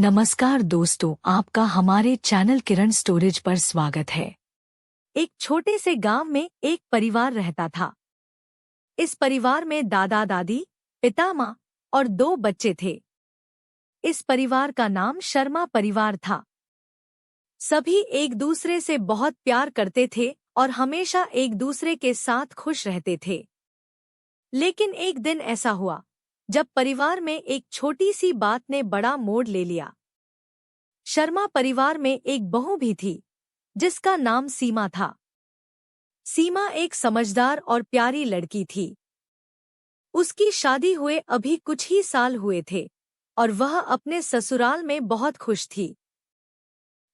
नमस्कार दोस्तों, आपका हमारे चैनल किरण स्टोरेज पर स्वागत है। एक छोटे से गांव में एक परिवार रहता था। इस परिवार में दादा दादी, पिता माँ और 2 बच्चे थे। इस परिवार का नाम शर्मा परिवार था। सभी एक दूसरे से बहुत प्यार करते थे और हमेशा एक दूसरे के साथ खुश रहते थे। लेकिन एक दिन ऐसा हुआ जब परिवार में एक छोटी सी बात ने बड़ा मोड़ ले लिया। शर्मा परिवार में एक बहू भी थी जिसका नाम सीमा था। सीमा एक समझदार और प्यारी लड़की थी। उसकी शादी हुए अभी कुछ ही साल हुए थे और वह अपने ससुराल में बहुत खुश थी।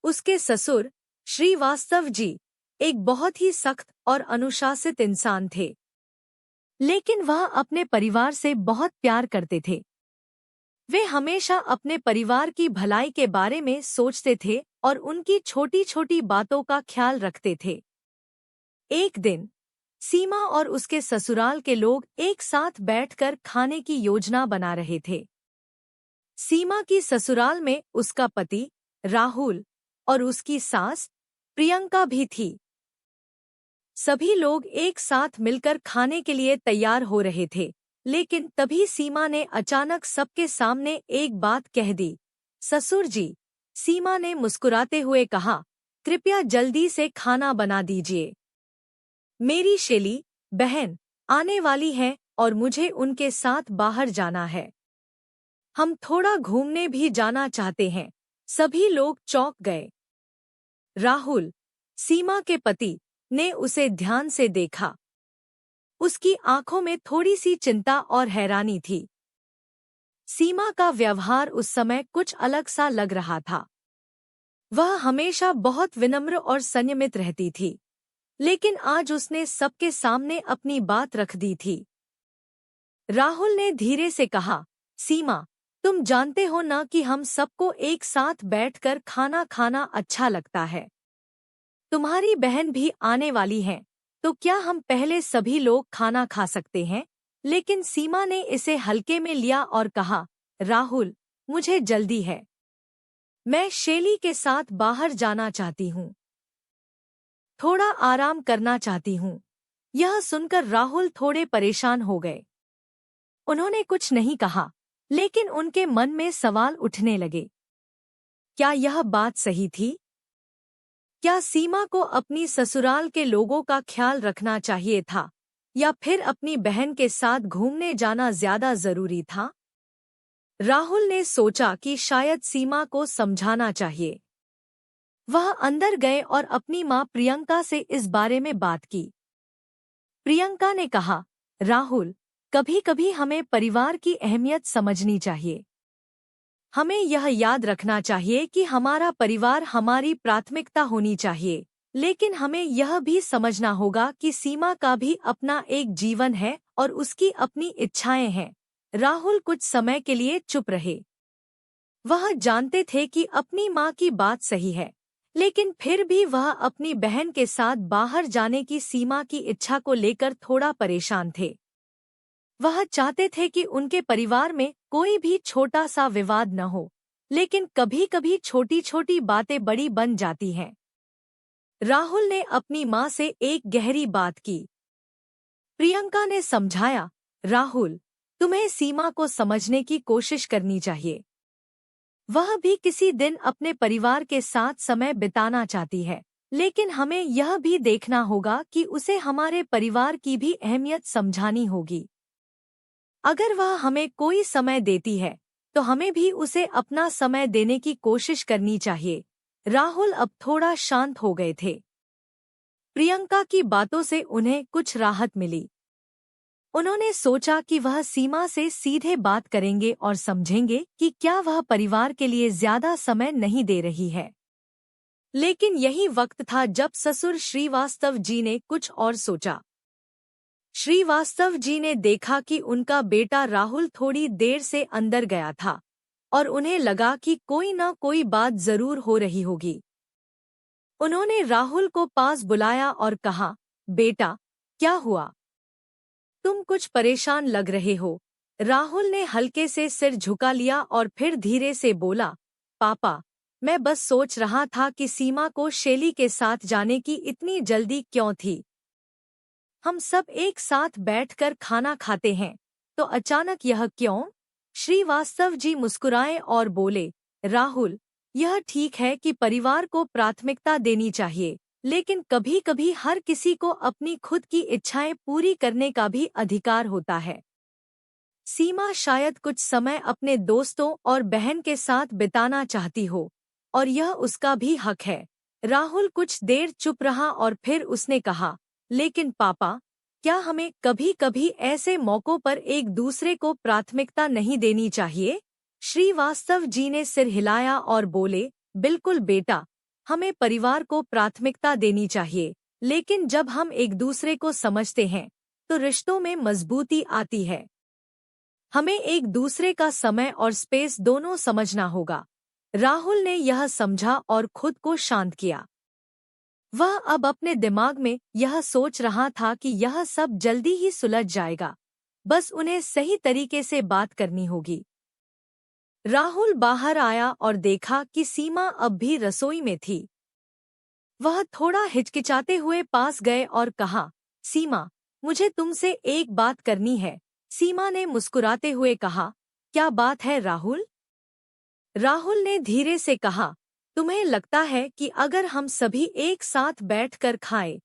उसके ससुर श्रीवास्तव जी एक बहुत ही सख्त और अनुशासित इंसान थे, लेकिन वह अपने परिवार से बहुत प्यार करते थे। वे हमेशा अपने परिवार की भलाई के बारे में सोचते थे और उनकी छोटी-छोटी बातों का ख्याल रखते थे। एक दिन सीमा और उसके ससुराल के लोग एक साथ बैठकर खाने की योजना बना रहे थे। सीमा की ससुराल में उसका पति राहुल और उसकी सास प्रियंका भी थी। सभी लोग एक साथ मिलकर खाने के लिए तैयार हो रहे थे, लेकिन तभी सीमा ने अचानक सबके सामने एक बात कह दी। ससुर जी, सीमा ने मुस्कुराते हुए कहा, कृपया जल्दी से खाना बना दीजिए। मेरी शेली बहन आने वाली है और मुझे उनके साथ बाहर जाना है। हम थोड़ा घूमने भी जाना चाहते हैं। सभी लोग चौंक गए। राहुल, सीमा के पति, ने उसे ध्यान से देखा। उसकी आंखों में थोड़ी सी चिंता और हैरानी थी। सीमा का व्यवहार उस समय कुछ अलग सा लग रहा था। वह हमेशा बहुत विनम्र और संयमित रहती थी, लेकिन आज उसने सबके सामने अपनी बात रख दी थी। राहुल ने धीरे से कहा, सीमा, तुम जानते हो ना कि हम सबको एक साथ बैठकर खाना खाना अच्छा लगता है। तुम्हारी बहन भी आने वाली है, तो क्या हम पहले सभी लोग खाना खा सकते हैं? लेकिन सीमा ने इसे हल्के में लिया और कहा, राहुल, मुझे जल्दी है। मैं शेली के साथ बाहर जाना चाहती हूँ। थोड़ा आराम करना चाहती हूँ। यह सुनकर राहुल थोड़े परेशान हो गए। उन्होंने कुछ नहीं कहा, लेकिन उनके मन में सवाल उठने लगे। क्या यह बात सही थी? क्या सीमा को अपनी ससुराल के लोगों का ख्याल रखना चाहिए था, या फिर अपनी बहन के साथ घूमने जाना ज्यादा जरूरी था? राहुल ने सोचा कि शायद सीमा को समझाना चाहिए। वह अंदर गए और अपनी मां प्रियंका से इस बारे में बात की। प्रियंका ने कहा, राहुल, कभी-कभी हमें परिवार की अहमियत समझनी चाहिए। हमें यह याद रखना चाहिए कि हमारा परिवार हमारी प्राथमिकता होनी चाहिए, लेकिन हमें यह भी समझना होगा कि सीमा का भी अपना एक जीवन है और उसकी अपनी इच्छाएं हैं। राहुल कुछ समय के लिए चुप रहे। वह जानते थे कि अपनी मां की बात सही है, लेकिन फिर भी वह अपनी बहन के साथ बाहर जाने की सीमा की इच्छा को लेकर थोड़ा परेशान थे। वह चाहते थे कि उनके परिवार में कोई भी छोटा सा विवाद न हो, लेकिन कभी-कभी छोटी-छोटी बातें बड़ी बन जाती हैं। राहुल ने अपनी मां से एक गहरी बात की। प्रियंका ने समझाया, राहुल, तुम्हें सीमा को समझने की कोशिश करनी चाहिए। वह भी किसी दिन अपने परिवार के साथ समय बिताना चाहती है, लेकिन हमें यह भी देखना होगा कि उसे हमारे परिवार की भी अहमियत समझानी होगी। अगर वह हमें कोई समय देती है, तो हमें भी उसे अपना समय देने की कोशिश करनी चाहिए। राहुल अब थोड़ा शांत हो गए थे। प्रियंका की बातों से उन्हें कुछ राहत मिली। उन्होंने सोचा कि वह सीमा से सीधे बात करेंगे और समझेंगे कि क्या वह परिवार के लिए ज्यादा समय नहीं दे रही है। लेकिन यही वक्त था जब ससुर श्रीवास्तव जी ने कुछ और सोचा। श्रीवास्तव जी ने देखा कि उनका बेटा राहुल थोड़ी देर से अंदर गया था और उन्हें लगा कि कोई न कोई बात जरूर हो रही होगी। उन्होंने राहुल को पास बुलाया और कहा, बेटा, क्या हुआ? तुम कुछ परेशान लग रहे हो। राहुल ने हल्के से सिर झुका लिया और फिर धीरे से बोला, पापा, मैं बस सोच रहा था कि सीमा को शैली के साथ जाने की इतनी जल्दी क्यों थी। हम सब एक साथ बैठकर खाना खाते हैं, तो अचानक यह क्यों? श्रीवास्तव जी मुस्कुराए और बोले, राहुल, यह ठीक है कि परिवार को प्राथमिकता देनी चाहिए, लेकिन कभी-कभी हर किसी को अपनी खुद की इच्छाएं पूरी करने का भी अधिकार होता है। सीमा शायद कुछ समय अपने दोस्तों और बहन के साथ बिताना चाहती हो, और यह उसका भी हक है। राहुल कुछ देर चुप रहा और फिर उसने कहा, लेकिन पापा, क्या हमें कभी-कभी ऐसे मौकों पर एक दूसरे को प्राथमिकता नहीं देनी चाहिए? श्रीवास्तव जी ने सिर हिलाया और बोले, बिल्कुल बेटा, हमें परिवार को प्राथमिकता देनी चाहिए, लेकिन जब हम एक दूसरे को समझते हैं, तो रिश्तों में मजबूती आती है। हमें एक दूसरे का समय और स्पेस दोनों समझना होगा। राहुल ने यह समझा और खुद को शांत किया। वह अब अपने दिमाग में यह सोच रहा था कि यह सब जल्दी ही सुलझ जाएगा, बस उन्हें सही तरीके से बात करनी होगी। राहुल बाहर आया और देखा कि सीमा अब भी रसोई में थी। वह थोड़ा हिचकिचाते हुए पास गए और कहा, सीमा, मुझे तुमसे एक बात करनी है। सीमा ने मुस्कुराते हुए कहा, क्या बात है राहुल? राहुल ने धीरे से कहा, तुम्हें लगता है कि अगर हम सभी एक साथ बैठकर खाएं,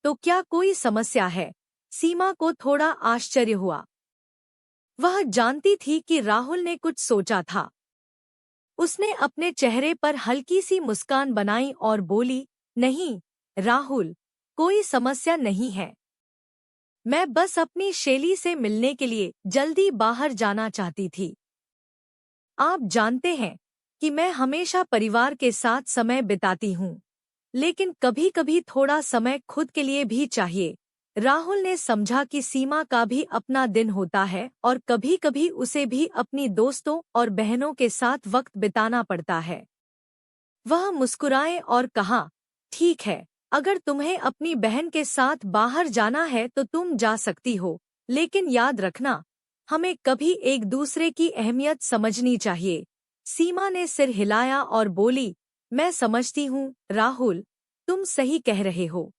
तो क्या कोई समस्या है? सीमा को थोड़ा आश्चर्य हुआ। वह जानती थी कि राहुल ने कुछ सोचा था। उसने अपने चेहरे पर हल्की सी मुस्कान बनाई और बोली, नहीं, राहुल, कोई समस्या नहीं है। मैं बस अपनी शैली से मिलने के लिए जल्दी बाहर जाना चाहती थी। आप जानते हैं कि मैं हमेशा परिवार के साथ समय बिताती हूँ, लेकिन कभी-कभी थोड़ा समय खुद के लिए भी चाहिए। राहुल ने समझा कि सीमा का भी अपना दिन होता है और कभी-कभी उसे भी अपनी दोस्तों और बहनों के साथ वक्त बिताना पड़ता है। वह मुस्कुराए और कहा, ठीक है, अगर तुम्हें अपनी बहन के साथ बाहर जाना है तो तुम जा सकती हो, लेकिन याद रखना, हमें कभी एक दूसरे की अहमियत समझनी चाहिए। सीमा ने सिर हिलाया और बोली, मैं समझती हूँ, राहुल, तुम सही कह रहे हो।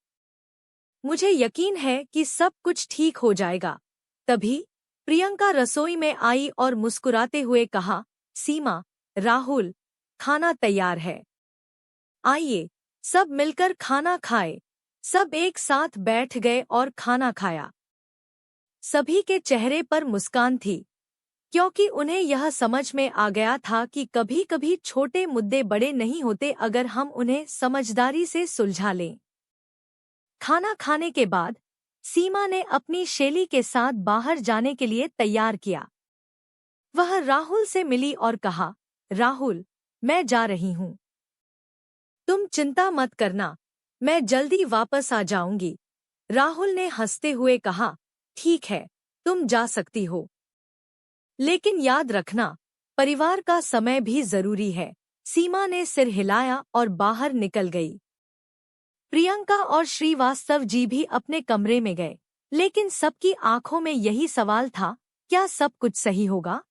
मुझे यकीन है कि सब कुछ ठीक हो जाएगा। तभी प्रियंका रसोई में आई और मुस्कुराते हुए कहा, सीमा, राहुल, खाना तैयार है। आइए, सब मिलकर खाना खाएं। सब एक साथ बैठ गए और खाना खाया। सभी के चेहरे पर मुस्कान थी, क्योंकि उन्हें यह समझ में आ गया था कि कभी-कभी छोटे मुद्दे बड़े नहीं होते अगर हम उन्हें समझदारी से सुलझा लें। खाना खाने के बाद सीमा ने अपनी शैली के साथ बाहर जाने के लिए तैयार किया। वह राहुल से मिली और कहा, राहुल, मैं जा रही हूँ। तुम चिंता मत करना, मैं जल्दी वापस आ जाऊंगी। राहुल ने हंसते हुए कहा, ठीक है, तुम जा सकती हो। लेकिन याद रखना, परिवार का समय भी जरूरी है। सीमा ने सिर हिलाया और बाहर निकल गई। प्रियंका और श्रीवास्तव जी भी अपने कमरे में गए, लेकिन सबकी आंखों में यही सवाल था, क्या सब कुछ सही होगा?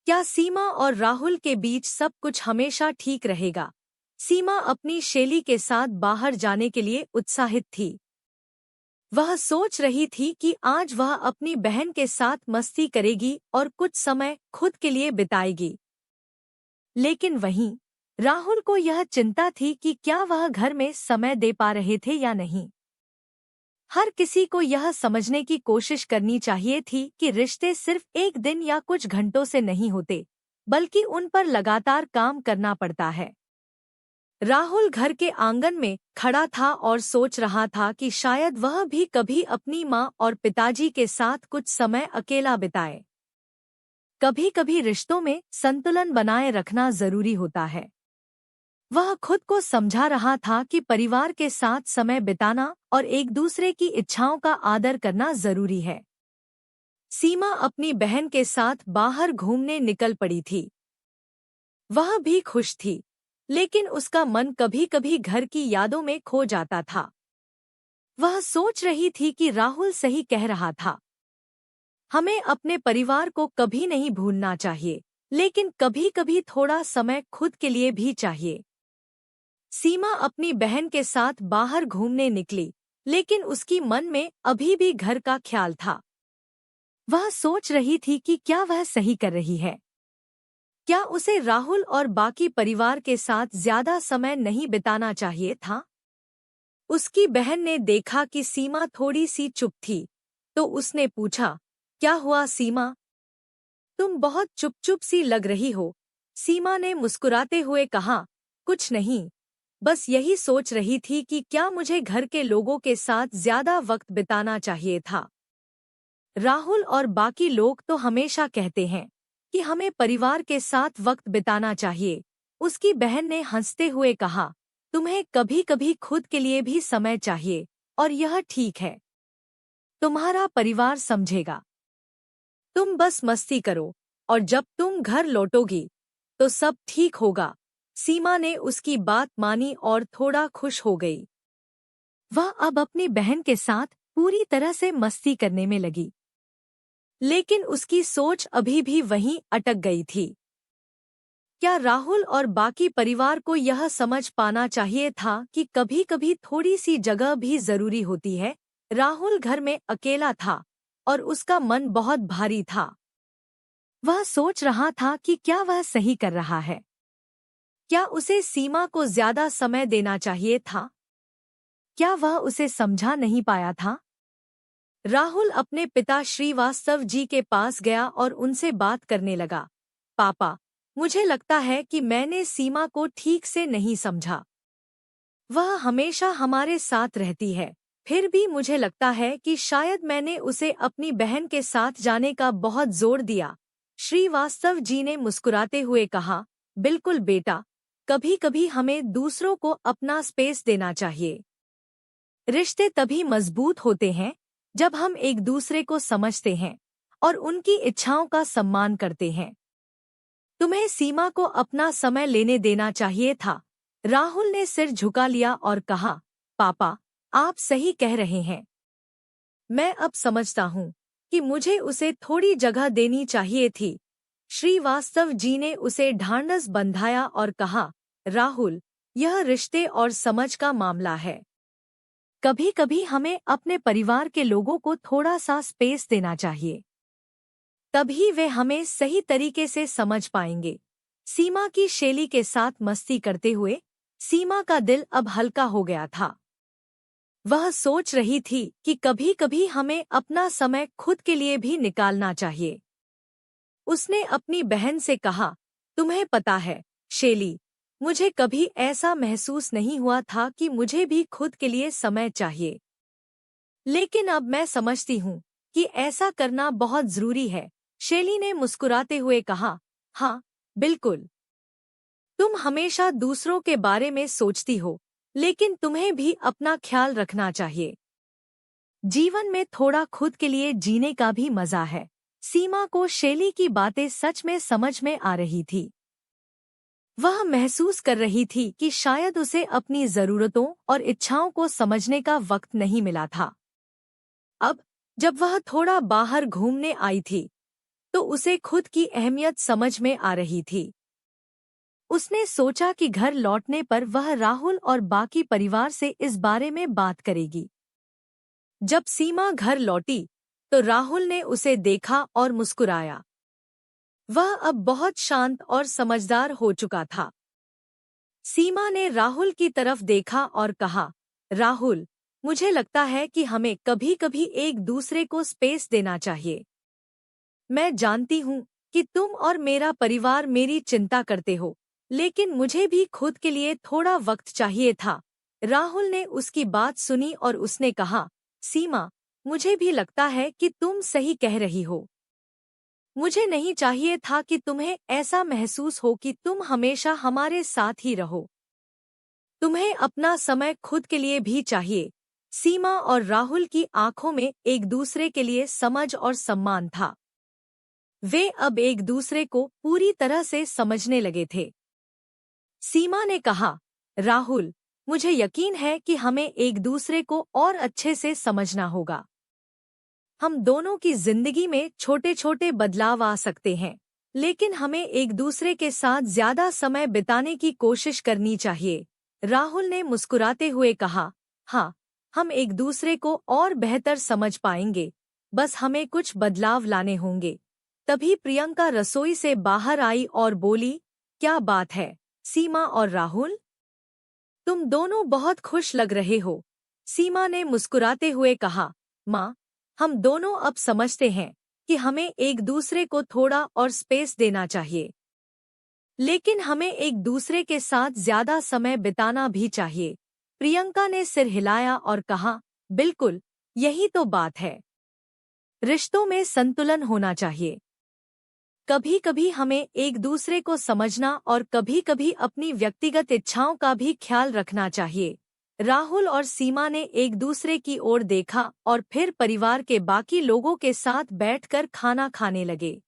क्या सीमा और राहुल के बीच सब कुछ हमेशा ठीक रहेगा? सीमा अपनी शैली के साथ बाहर जाने के लिए उत्साहित थी। वह सोच रही थी कि आज वह अपनी बहन के साथ मस्ती करेगी और कुछ समय खुद के लिए बिताएगी। लेकिन वहीं राहुल को यह चिंता थी कि क्या वह घर में समय दे पा रहे थे या नहीं। हर किसी को यह समझने की कोशिश करनी चाहिए थी कि रिश्ते सिर्फ एक दिन या कुछ घंटों से नहीं होते, बल्कि उन पर लगातार काम करना पड़ता है। राहुल घर के आंगन में खड़ा था और सोच रहा था कि शायद वह भी कभी अपनी माँ और पिताजी के साथ कुछ समय अकेला बिताए। कभी-कभी रिश्तों में संतुलन बनाए रखना जरूरी होता है। वह खुद को समझा रहा था कि परिवार के साथ समय बिताना और एक दूसरे की इच्छाओं का आदर करना जरूरी है। सीमा अपनी बहन के साथ बाहर घूमने निकल पड़ी थी। वह भी खुश थी, लेकिन उसका मन कभी-कभी घर की यादों में खो जाता था। वह सोच रही थी कि राहुल सही कह रहा था। हमें अपने परिवार को कभी नहीं भूलना चाहिए, लेकिन कभी कभी थोड़ा समय खुद के लिए भी चाहिए। सीमा अपनी बहन के साथ बाहर घूमने निकली, लेकिन उसकी मन में अभी भी घर का ख्याल था। वह सोच रही थी कि क्या वह सही कर रही है। क्या उसे राहुल और बाकी परिवार के साथ ज्यादा समय नहीं बिताना चाहिए था? उसकी बहन ने देखा कि सीमा थोड़ी सी चुप थी, तो उसने पूछा, क्या हुआ सीमा? तुम बहुत चुप चुप सी लग रही हो। सीमा ने मुस्कुराते हुए कहा, कुछ नहीं, बस यही सोच रही थी कि क्या मुझे घर के लोगों के साथ ज्यादा वक्त बिताना चाहिए था। राहुल और बाकी लोग तो हमेशा कहते हैं कि हमें परिवार के साथ वक्त बिताना चाहिए। उसकी बहन ने हंसते हुए कहा, तुम्हें कभी कभी खुद के लिए भी समय चाहिए, और यह ठीक है। तुम्हारा परिवार समझेगा। तुम बस मस्ती करो, और जब तुम घर लौटोगी तो सब ठीक होगा। सीमा ने उसकी बात मानी और थोड़ा खुश हो गई। वह अब अपनी बहन के साथ पूरी तरह से मस्ती करने में लगी, लेकिन उसकी सोच अभी भी वहीं अटक गई थी। क्या राहुल और बाकी परिवार को यह समझ पाना चाहिए था कि कभी-कभी थोड़ी सी जगह भी जरूरी होती है? राहुल घर में अकेला था और उसका मन बहुत भारी था। वह सोच रहा था कि क्या वह सही कर रहा है। क्या उसे सीमा को ज्यादा समय देना चाहिए था? क्या वह उसे समझा नहीं पाया था? राहुल अपने पिता श्रीवास्तव जी के पास गया और उनसे बात करने लगा। पापा, मुझे लगता है कि मैंने सीमा को ठीक से नहीं समझा। वह हमेशा हमारे साथ रहती है, फिर भी मुझे लगता है कि शायद मैंने उसे अपनी बहन के साथ जाने का बहुत जोर दिया। श्रीवास्तव जी ने मुस्कुराते हुए कहा, बिल्कुल बेटा, कभी कभी हमें दूसरों को अपना स्पेस देना चाहिए। रिश्ते तभी मजबूत होते हैं जब हम एक दूसरे को समझते हैं और उनकी इच्छाओं का सम्मान करते हैं। तुम्हें सीमा को अपना समय लेने देना चाहिए था। राहुल ने सिर झुका लिया और कहा, पापा, आप सही कह रहे हैं। मैं अब समझता हूँ कि मुझे उसे थोड़ी जगह देनी चाहिए थी। श्रीवास्तव जी ने उसे ढांढस बंधाया और कहा, राहुल, यह रिश्ते और समझ का मामला है। कभी कभी हमें अपने परिवार के लोगों को थोड़ा सा स्पेस देना चाहिए, तभी वे हमें सही तरीके से समझ पाएंगे। सीमा की शैली के साथ मस्ती करते हुए सीमा का दिल अब हल्का हो गया था। वह सोच रही थी कि कभी कभी हमें अपना समय खुद के लिए भी निकालना चाहिए। उसने अपनी बहन से कहा, तुम्हें पता है शैली, मुझे कभी ऐसा महसूस नहीं हुआ था कि मुझे भी खुद के लिए समय चाहिए, लेकिन अब मैं समझती हूँ कि ऐसा करना बहुत जरूरी है। शैली ने मुस्कुराते हुए कहा, हाँ, बिल्कुल। तुम हमेशा दूसरों के बारे में सोचती हो, लेकिन तुम्हें भी अपना ख्याल रखना चाहिए। जीवन में थोड़ा खुद के लिए जीने का भी मजा है। सीमा को शैली की बातें सच में समझ में आ रही थी। वह महसूस कर रही थी कि शायद उसे अपनी जरूरतों और इच्छाओं को समझने का वक्त नहीं मिला था। अब जब वह थोड़ा बाहर घूमने आई थी, तो उसे खुद की अहमियत समझ में आ रही थी। उसने सोचा कि घर लौटने पर वह राहुल और बाकी परिवार से इस बारे में बात करेगी। जब सीमा घर लौटी, तो राहुल ने उसे देखा और मुस्कुराया। वह अब बहुत शांत और समझदार हो चुका था। सीमा ने राहुल की तरफ देखा और कहा, राहुल, मुझे लगता है कि हमें कभी-कभी एक दूसरे को स्पेस देना चाहिए। मैं जानती हूँ कि तुम और मेरा परिवार मेरी चिंता करते हो, लेकिन मुझे भी खुद के लिए थोड़ा वक्त चाहिए था। राहुल ने उसकी बात सुनी और उसने कहा, सीमा, मुझे भी लगता है कि तुम सही कह रही हो। मुझे नहीं चाहिए था कि तुम्हें ऐसा महसूस हो कि तुम हमेशा हमारे साथ ही रहो। तुम्हें अपना समय खुद के लिए भी चाहिए। सीमा और राहुल की आंखों में एक दूसरे के लिए समझ और सम्मान था। वे अब एक दूसरे को पूरी तरह से समझने लगे थे। सीमा ने कहा, राहुल, मुझे यकीन है कि हमें एक दूसरे को और अच्छे से समझना होगा। हम दोनों की जिंदगी में छोटे छोटे बदलाव आ सकते हैं, लेकिन हमें एक दूसरे के साथ ज्यादा समय बिताने की कोशिश करनी चाहिए। राहुल ने मुस्कुराते हुए कहा, हाँ, हम एक दूसरे को और बेहतर समझ पाएंगे, बस हमें कुछ बदलाव लाने होंगे। तभी प्रियंका रसोई से बाहर आई और बोली, क्या बात है सीमा और राहुल, तुम दोनों बहुत खुश लग रहे हो। सीमा ने मुस्कुराते हुए कहा, माँ, हम दोनों अब समझते हैं कि हमें एक दूसरे को थोड़ा और स्पेस देना चाहिए, लेकिन हमें एक दूसरे के साथ ज्यादा समय बिताना भी चाहिए। प्रियंका ने सिर हिलाया और कहा, बिल्कुल, यही तो बात है। रिश्तों में संतुलन होना चाहिए। कभी कभी हमें एक दूसरे को समझना और कभी कभी अपनी व्यक्तिगत इच्छाओं का भी ख्याल रखना चाहिए। राहुल और सीमा ने एक दूसरे की ओर देखा और फिर परिवार के बाकी लोगों के साथ बैठकर खाना खाने लगे।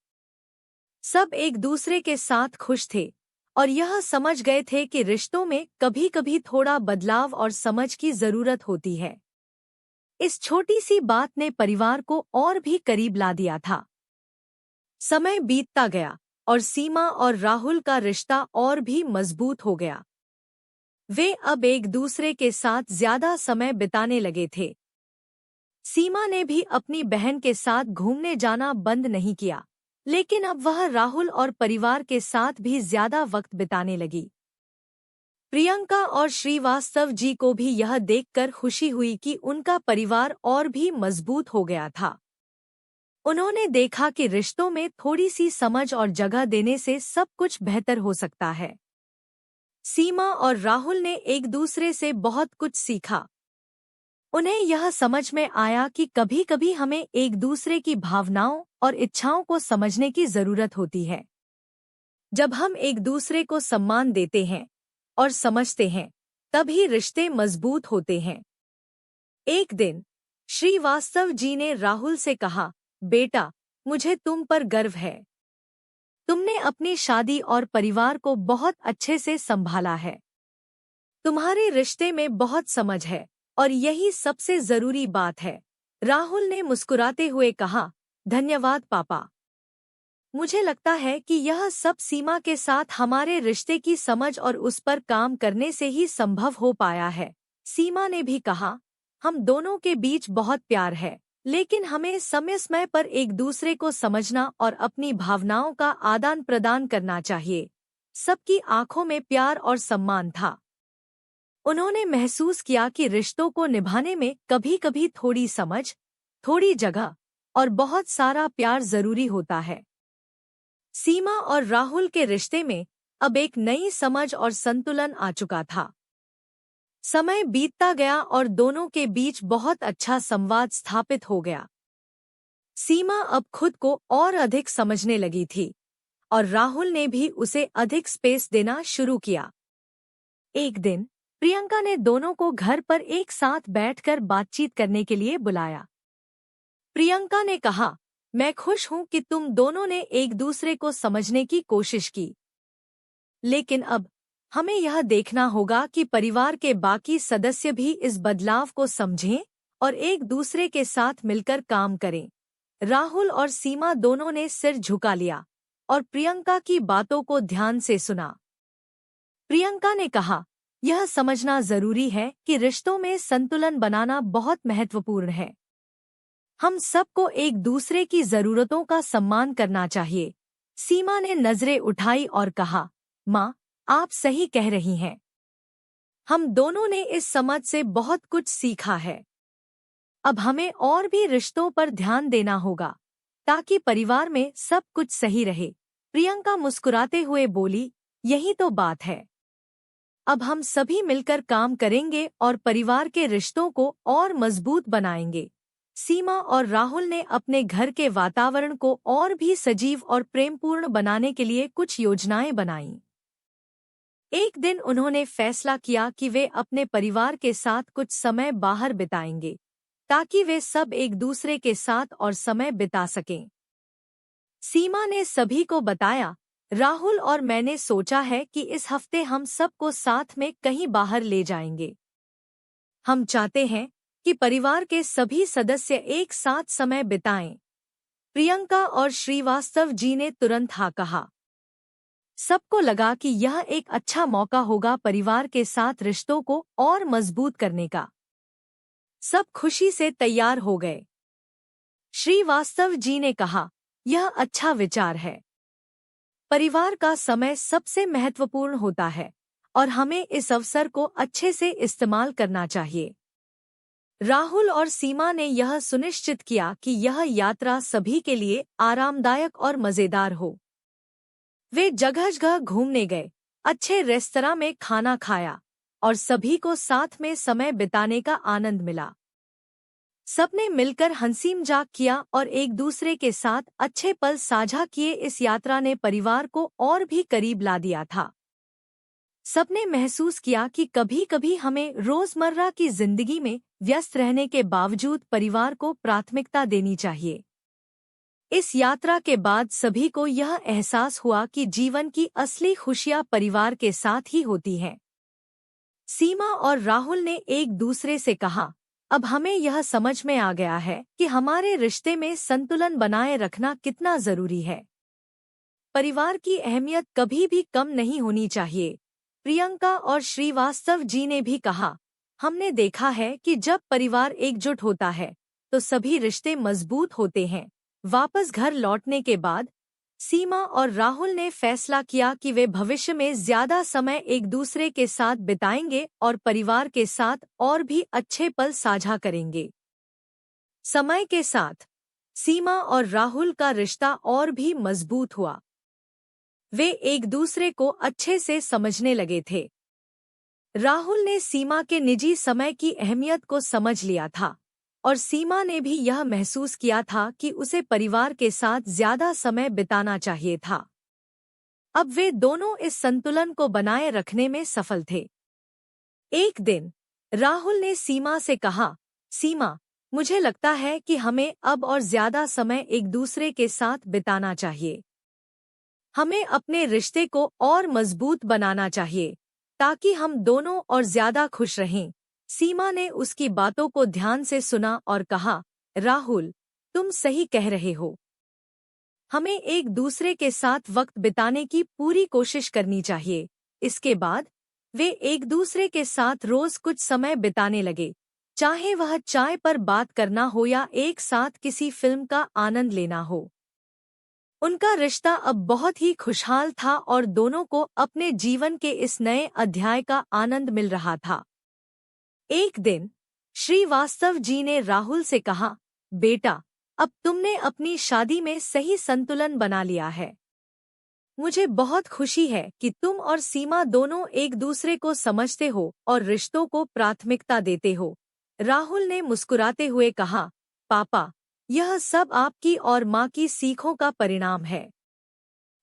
सब एक दूसरे के साथ खुश थे और यह समझ गए थे कि रिश्तों में कभी कभी थोड़ा बदलाव और समझ की जरूरत होती है। इस छोटी सी बात ने परिवार को और भी करीब ला दिया था। समय बीतता गया और सीमा और राहुल का रिश्ता और भी मजबूत हो गया। वे अब एक दूसरे के साथ ज्यादा समय बिताने लगे थे। सीमा ने भी अपनी बहन के साथ घूमने जाना बंद नहीं किया, लेकिन अब वह राहुल और परिवार के साथ भी ज्यादा वक्त बिताने लगी। प्रियंका और श्रीवास्तव जी को भी यह देखकर खुशी हुई कि उनका परिवार और भी मजबूत हो गया था। उन्होंने देखा कि रिश्तों में थोड़ी सी समझ और जगह देने से सब कुछ बेहतर हो सकता है। सीमा और राहुल ने एक दूसरे से बहुत कुछ सीखा। उन्हें यह समझ में आया कि कभी-कभी हमें एक दूसरे की भावनाओं और इच्छाओं को समझने की जरूरत होती है। जब हम एक दूसरे को सम्मान देते हैं और समझते हैं, तभी रिश्ते मजबूत होते हैं। एक दिन श्रीवास्तव जी ने राहुल से कहा, बेटा, मुझे तुम पर गर्व है। तुमने अपनी शादी और परिवार को बहुत अच्छे से संभाला है। तुम्हारे रिश्ते में बहुत समझ है और यही सबसे जरूरी बात है। राहुल ने मुस्कुराते हुए कहा, धन्यवाद पापा। मुझे लगता है कि यह सब सीमा के साथ हमारे रिश्ते की समझ और उस पर काम करने से ही संभव हो पाया है। सीमा ने भी कहा, हम दोनों के बीच बहुत प्यार है, लेकिन हमें समय समय पर एक दूसरे को समझना और अपनी भावनाओं का आदान प्रदान करना चाहिए। सबकी आंखों में प्यार और सम्मान था। उन्होंने महसूस किया कि रिश्तों को निभाने में कभी-कभी थोड़ी समझ, थोड़ी जगह और बहुत सारा प्यार जरूरी होता है। सीमा और राहुल के रिश्ते में अब एक नई समझ और संतुलन आ चुका था। समय बीतता गया और दोनों के बीच बहुत अच्छा संवाद स्थापित हो गया। सीमा अब खुद को और अधिक समझने लगी थी और राहुल ने भी उसे अधिक स्पेस देना शुरू किया। एक दिन प्रियंका ने दोनों को घर पर एक साथ बैठकर बातचीत करने के लिए बुलाया। प्रियंका ने कहा, मैं खुश हूं कि तुम दोनों ने एक दूसरे को समझने की कोशिश की, लेकिन अब हमें यह देखना होगा कि परिवार के बाकी सदस्य भी इस बदलाव को समझें और एक दूसरे के साथ मिलकर काम करें। राहुल और सीमा दोनों ने सिर झुका लिया और प्रियंका की बातों को ध्यान से सुना। प्रियंका ने कहा, यह समझना जरूरी है कि रिश्तों में संतुलन बनाना बहुत महत्वपूर्ण है। हम सबको एक दूसरे की जरूरतों का सम्मान करना चाहिए। सीमा ने नजरें उठाई और कहा, माँ, आप सही कह रही हैं। हम दोनों ने इस समझ से बहुत कुछ सीखा है। अब हमें और भी रिश्तों पर ध्यान देना होगा ताकि परिवार में सब कुछ सही रहे। प्रियंका मुस्कुराते हुए बोली, यही तो बात है। अब हम सभी मिलकर काम करेंगे और परिवार के रिश्तों को और मजबूत बनाएंगे। सीमा और राहुल ने अपने घर के वातावरण को और भी सजीव और प्रेमपूर्ण बनाने के लिए कुछ योजनाएं बनाईं। एक दिन उन्होंने फैसला किया कि वे अपने परिवार के साथ कुछ समय बाहर बिताएंगे ताकि वे सब एक दूसरे के साथ और समय बिता सकें। सीमा ने सभी को बताया, राहुल और मैंने सोचा है कि इस हफ्ते हम सबको साथ में कहीं बाहर ले जाएंगे। हम चाहते हैं कि परिवार के सभी सदस्य एक साथ समय बिताएं। प्रियंका और श्रीवास्तव जी ने तुरंत हाँ कहा। सबको लगा कि यह एक अच्छा मौका होगा परिवार के साथ रिश्तों को और मजबूत करने का। सब खुशी से तैयार हो गए। श्रीवास्तव जी ने कहा, यह अच्छा विचार है। परिवार का समय सबसे महत्वपूर्ण होता है और हमें इस अवसर को अच्छे से इस्तेमाल करना चाहिए। राहुल और सीमा ने यह सुनिश्चित किया कि यह यात्रा सभी के लिए आरामदायक और मजेदार हो। वे जगह-जगह घूमने गए, अच्छे रेस्तरां में खाना खाया और सभी को साथ में समय बिताने का आनंद मिला। सबने मिलकर हंसी मजाक किया और एक दूसरे के साथ अच्छे पल साझा किए। इस यात्रा ने परिवार को और भी करीब ला दिया था। सबने महसूस किया कि कभी-कभी हमें रोजमर्रा की जिंदगी में व्यस्त रहने के बावजूद परिवार को प्राथमिकता देनी चाहिए। इस यात्रा के बाद सभी को यह एहसास हुआ कि जीवन की असली खुशियां परिवार के साथ ही होती हैं। सीमा और राहुल ने एक दूसरे से कहा, अब हमें यह समझ में आ गया है कि हमारे रिश्ते में संतुलन बनाए रखना कितना जरूरी है। परिवार की अहमियत कभी भी कम नहीं होनी चाहिए। प्रियंका और श्रीवास्तव जी ने भी कहा, हमने देखा है कि जब परिवार एकजुट होता है तो सभी रिश्ते मजबूत होते हैं। वापस घर लौटने के बाद सीमा और राहुल ने फैसला किया कि वे भविष्य में ज्यादा समय एक दूसरे के साथ बिताएंगे और परिवार के साथ और भी अच्छे पल साझा करेंगे। समय के साथ सीमा और राहुल का रिश्ता और भी मजबूत हुआ। वे एक दूसरे को अच्छे से समझने लगे थे। राहुल ने सीमा के निजी समय की अहमियत को समझ लिया था और सीमा ने भी यह महसूस किया था कि उसे परिवार के साथ ज्यादा समय बिताना चाहिए था। अब वे दोनों इस संतुलन को बनाए रखने में सफल थे। एक दिन राहुल ने सीमा से कहा, सीमा, मुझे लगता है कि हमें अब और ज्यादा समय एक दूसरे के साथ बिताना चाहिए। हमें अपने रिश्ते को और मजबूत बनाना चाहिए ताकि हम दोनों और ज्यादा खुश रहें। सीमा ने उसकी बातों को ध्यान से सुना और कहा, राहुल, तुम सही कह रहे हो। हमें एक दूसरे के साथ वक्त बिताने की पूरी कोशिश करनी चाहिए। इसके बाद वे एक दूसरे के साथ रोज कुछ समय बिताने लगे, चाहे वह चाय पर बात करना हो या एक साथ किसी फिल्म का आनंद लेना हो। उनका रिश्ता अब बहुत ही खुशहाल था और दोनों को अपने जीवन के इस नए अध्याय का आनंद मिल रहा था। एक दिन श्रीवास्तव जी ने राहुल से कहा, बेटा, अब तुमने अपनी शादी में सही संतुलन बना लिया है। मुझे बहुत खुशी है कि तुम और सीमा दोनों एक दूसरे को समझते हो और रिश्तों को प्राथमिकता देते हो। राहुल ने मुस्कुराते हुए कहा, पापा, यह सब आपकी और माँ की सीखों का परिणाम है।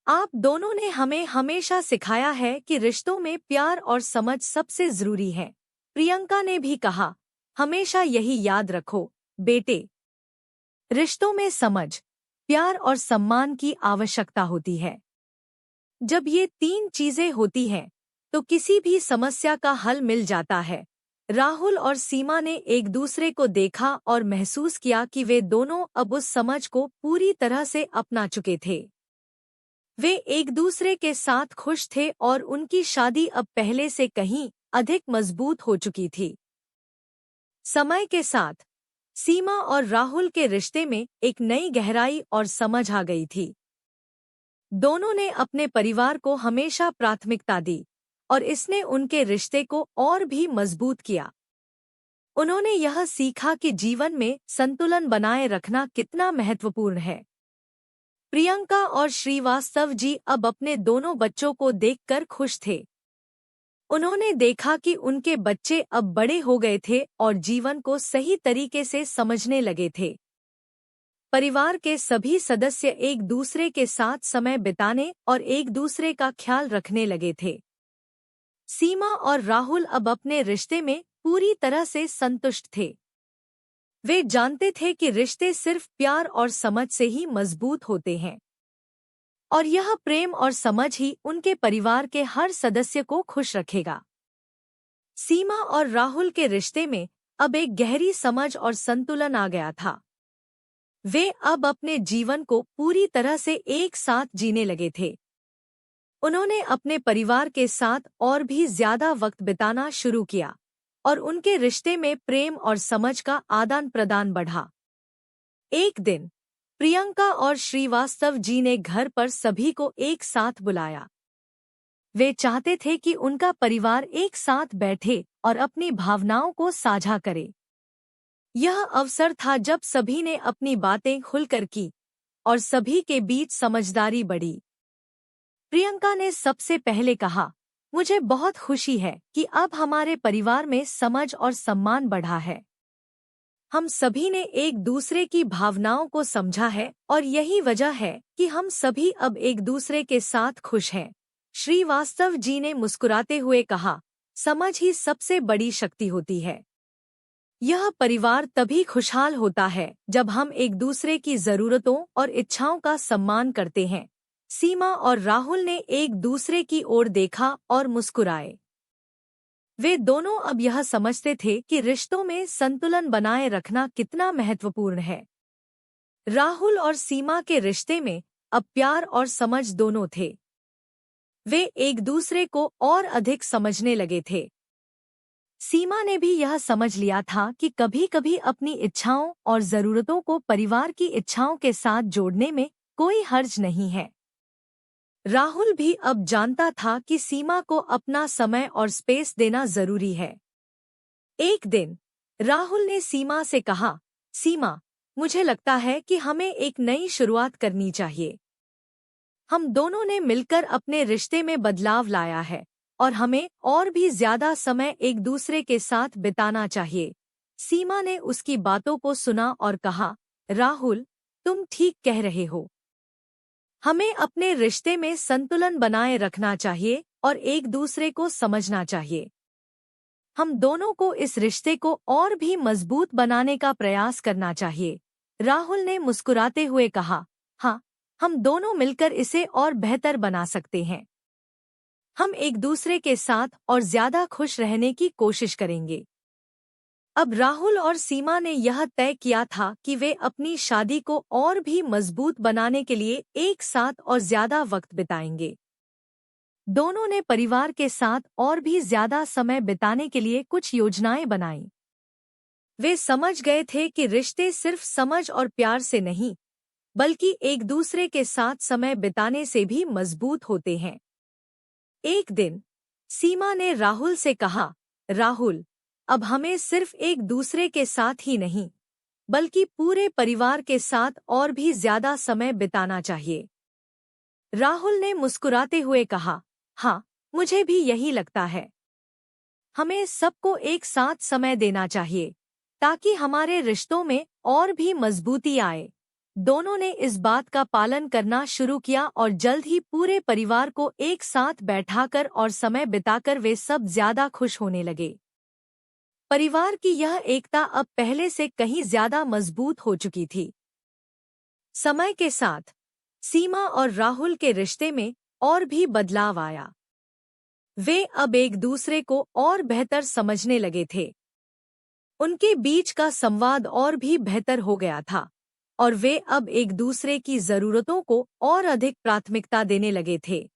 आप दोनों ने हमें हमेशा सिखाया है कि रिश्तों में प्यार और समझ सबसे जरूरी है। प्रियंका ने भी कहा, हमेशा यही याद रखो, बेटे। रिश्तों में समझ, प्यार और सम्मान की आवश्यकता होती है। जब ये तीन चीजें होती हैं, तो किसी भी समस्या का हल मिल जाता है। राहुल और सीमा ने एक दूसरे को देखा और महसूस किया कि वे दोनों अब उस समझ को पूरी तरह से अपना चुके थे। वे एक दूसरे के साथ खुश थे और उनकी शादी अब पहले से कहीं अधिक मजबूत हो चुकी थी। समय के साथ सीमा और राहुल के रिश्ते में एक नई गहराई और समझ आ गई थी। दोनों ने अपने परिवार को हमेशा प्राथमिकता दी और इसने उनके रिश्ते को और भी मजबूत किया। उन्होंने यह सीखा कि जीवन में संतुलन बनाए रखना कितना महत्वपूर्ण है। प्रियंका और श्रीवास्तव जी अब अपने दोनों बच्चों को देखकर खुश थे। उन्होंने देखा कि उनके बच्चे अब बड़े हो गए थे और जीवन को सही तरीके से समझने लगे थे। परिवार के सभी सदस्य एक दूसरे के साथ समय बिताने और एक दूसरे का ख्याल रखने लगे थे। सीमा और राहुल अब अपने रिश्ते में पूरी तरह से संतुष्ट थे। वे जानते थे कि रिश्ते सिर्फ प्यार और समझ से ही मजबूत होते हैं और यह प्रेम और समझ ही उनके परिवार के हर सदस्य को खुश रखेगा। सीमा और राहुल के रिश्ते में अब एक गहरी समझ और संतुलन आ गया था। वे अब अपने जीवन को पूरी तरह से एक साथ जीने लगे थे। उन्होंने अपने परिवार के साथ और भी ज्यादा वक्त बिताना शुरू किया और उनके रिश्ते में प्रेम और समझ का आदान प्रदान बढ़ा। एक दिन प्रियंका और श्रीवास्तव जी ने घर पर सभी को एक साथ बुलाया। वे चाहते थे कि उनका परिवार एक साथ बैठे और अपनी भावनाओं को साझा करे। यह अवसर था जब सभी ने अपनी बातें खुलकर की और सभी के बीच समझदारी बढ़ी। प्रियंका ने सबसे पहले कहा, मुझे बहुत खुशी है कि अब हमारे परिवार में समझ और सम्मान बढ़ा है। हम सभी ने एक दूसरे की भावनाओं को समझा है और यही वजह है कि हम सभी अब एक दूसरे के साथ खुश हैं। श्रीवास्तव जी ने मुस्कुराते हुए कहा, समझ ही सबसे बड़ी शक्ति होती है। यह परिवार तभी खुशहाल होता है जब हम एक दूसरे की जरूरतों और इच्छाओं का सम्मान करते हैं। सीमा और राहुल ने एक दूसरे की ओर देखा और मुस्कुराए। वे दोनों अब यह समझते थे कि रिश्तों में संतुलन बनाए रखना कितना महत्वपूर्ण है। राहुल और सीमा के रिश्ते में अब प्यार और समझ दोनों थे। वे एक दूसरे को और अधिक समझने लगे थे। सीमा ने भी यह समझ लिया था कि कभी-कभी अपनी इच्छाओं और जरूरतों को परिवार की इच्छाओं के साथ जोड़ने में कोई हर्ज नहीं है। राहुल भी अब जानता था कि सीमा को अपना समय और स्पेस देना जरूरी है। एक दिन राहुल ने सीमा से कहा, सीमा, मुझे लगता है कि हमें एक नई शुरुआत करनी चाहिए। हम दोनों ने मिलकर अपने रिश्ते में बदलाव लाया है और हमें और भी ज्यादा समय एक दूसरे के साथ बिताना चाहिए। सीमा ने उसकी बातों को सुना और कहा, राहुल, तुम ठीक कह रहे हो। हमें अपने रिश्ते में संतुलन बनाए रखना चाहिए और एक दूसरे को समझना चाहिए। हम दोनों को इस रिश्ते को और भी मजबूत बनाने का प्रयास करना चाहिए। राहुल ने मुस्कुराते हुए कहा, हाँ, हम दोनों मिलकर इसे और बेहतर बना सकते हैं। हम एक दूसरे के साथ और ज्यादा खुश रहने की कोशिश करेंगे। अब राहुल और सीमा ने यह तय किया था कि वे अपनी शादी को और भी मजबूत बनाने के लिए एक साथ और ज्यादा वक्त बिताएंगे। दोनों ने परिवार के साथ और भी ज्यादा समय बिताने के लिए कुछ योजनाएं बनाईं। वे समझ गए थे कि रिश्ते सिर्फ समझ और प्यार से नहीं, बल्कि एक दूसरे के साथ समय बिताने से भी मजबूत होते हैं। एक दिन सीमा ने राहुल से कहा, राहुल, अब हमें सिर्फ एक दूसरे के साथ ही नहीं, बल्कि पूरे परिवार के साथ और भी ज्यादा समय बिताना चाहिए। राहुल ने मुस्कुराते हुए कहा, हाँ, मुझे भी यही लगता है। हमें सबको एक साथ समय देना चाहिए ताकि हमारे रिश्तों में और भी मजबूती आए। दोनों ने इस बात का पालन करना शुरू किया और जल्द ही पूरे परिवार को एक साथ बैठाकर और समय बिताकर वे सब ज्यादा खुश होने लगे। परिवार की यह एकता अब पहले से कहीं ज्यादा मजबूत हो चुकी थी। समय के साथ सीमा और राहुल के रिश्ते में और भी बदलाव आया। वे अब एक दूसरे को और बेहतर समझने लगे थे। उनके बीच का संवाद और भी बेहतर हो गया था और वे अब एक दूसरे की जरूरतों को और अधिक प्राथमिकता देने लगे थे।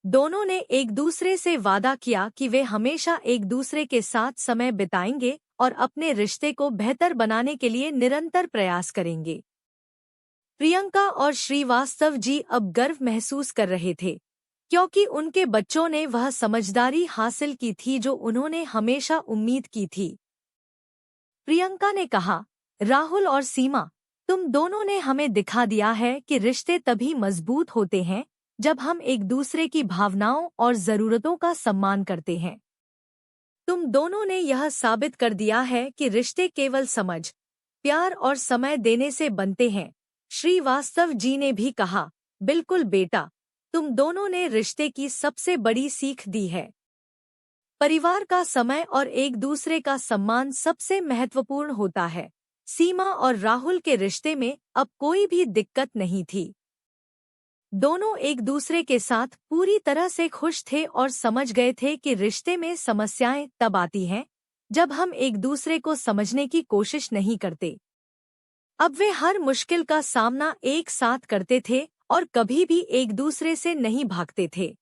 दोनों ने एक दूसरे से वादा किया कि वे हमेशा एक दूसरे के साथ समय बिताएंगे और अपने रिश्ते को बेहतर बनाने के लिए निरंतर प्रयास करेंगे। प्रियंका और श्रीवास्तव जी अब गर्व महसूस कर रहे थे, क्योंकि उनके बच्चों ने वह समझदारी हासिल की थी जो उन्होंने हमेशा उम्मीद की थी। प्रियंका ने कहा, राहुल और सीमा, तुम दोनों ने हमें दिखा दिया है कि रिश्ते तभी मजबूत होते हैं जब हम एक दूसरे की भावनाओं और जरूरतों का सम्मान करते हैं। तुम दोनों ने यह साबित कर दिया है कि रिश्ते केवल समझ, प्यार और समय देने से बनते हैं। श्रीवास्तव जी ने भी कहा, बिल्कुल बेटा, तुम दोनों ने रिश्ते की सबसे बड़ी सीख दी है। परिवार का समय और एक दूसरे का सम्मान सबसे महत्वपूर्ण होता है। सीमा और राहुल के रिश्ते में अब कोई भी दिक्कत नहीं थी। दोनों एक दूसरे के साथ पूरी तरह से खुश थे और समझ गए थे कि रिश्ते में समस्याएं तब आती हैं जब हम एक दूसरे को समझने की कोशिश नहीं करते। अब वे हर मुश्किल का सामना एक साथ करते थे और कभी भी एक दूसरे से नहीं भागते थे।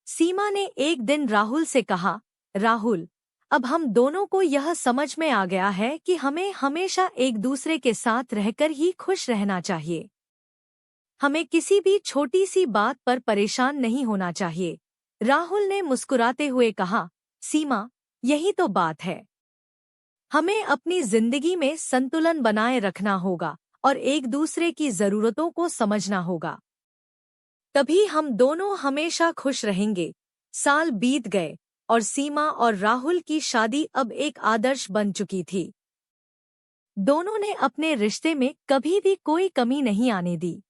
सीमा ने एक दिन राहुल से कहा, राहुल, अब हम दोनों को यह समझ में आ गया है कि हमें हमेशा एक दूसरे के साथ रहकर ही खुश रहना चाहिए। हमें किसी भी छोटी सी बात पर परेशान नहीं होना चाहिए। राहुल ने मुस्कुराते हुए कहा, सीमा, यही तो बात है। हमें अपनी जिंदगी में संतुलन बनाए रखना होगा और एक दूसरे की जरूरतों को समझना होगा। तभी हम दोनों हमेशा खुश रहेंगे। साल बीत गए और सीमा और राहुल की शादी अब एक आदर्श बन चुकी थी। दोनों ने अपने रिश्ते में कभी भी कोई कमी नहीं आने दी।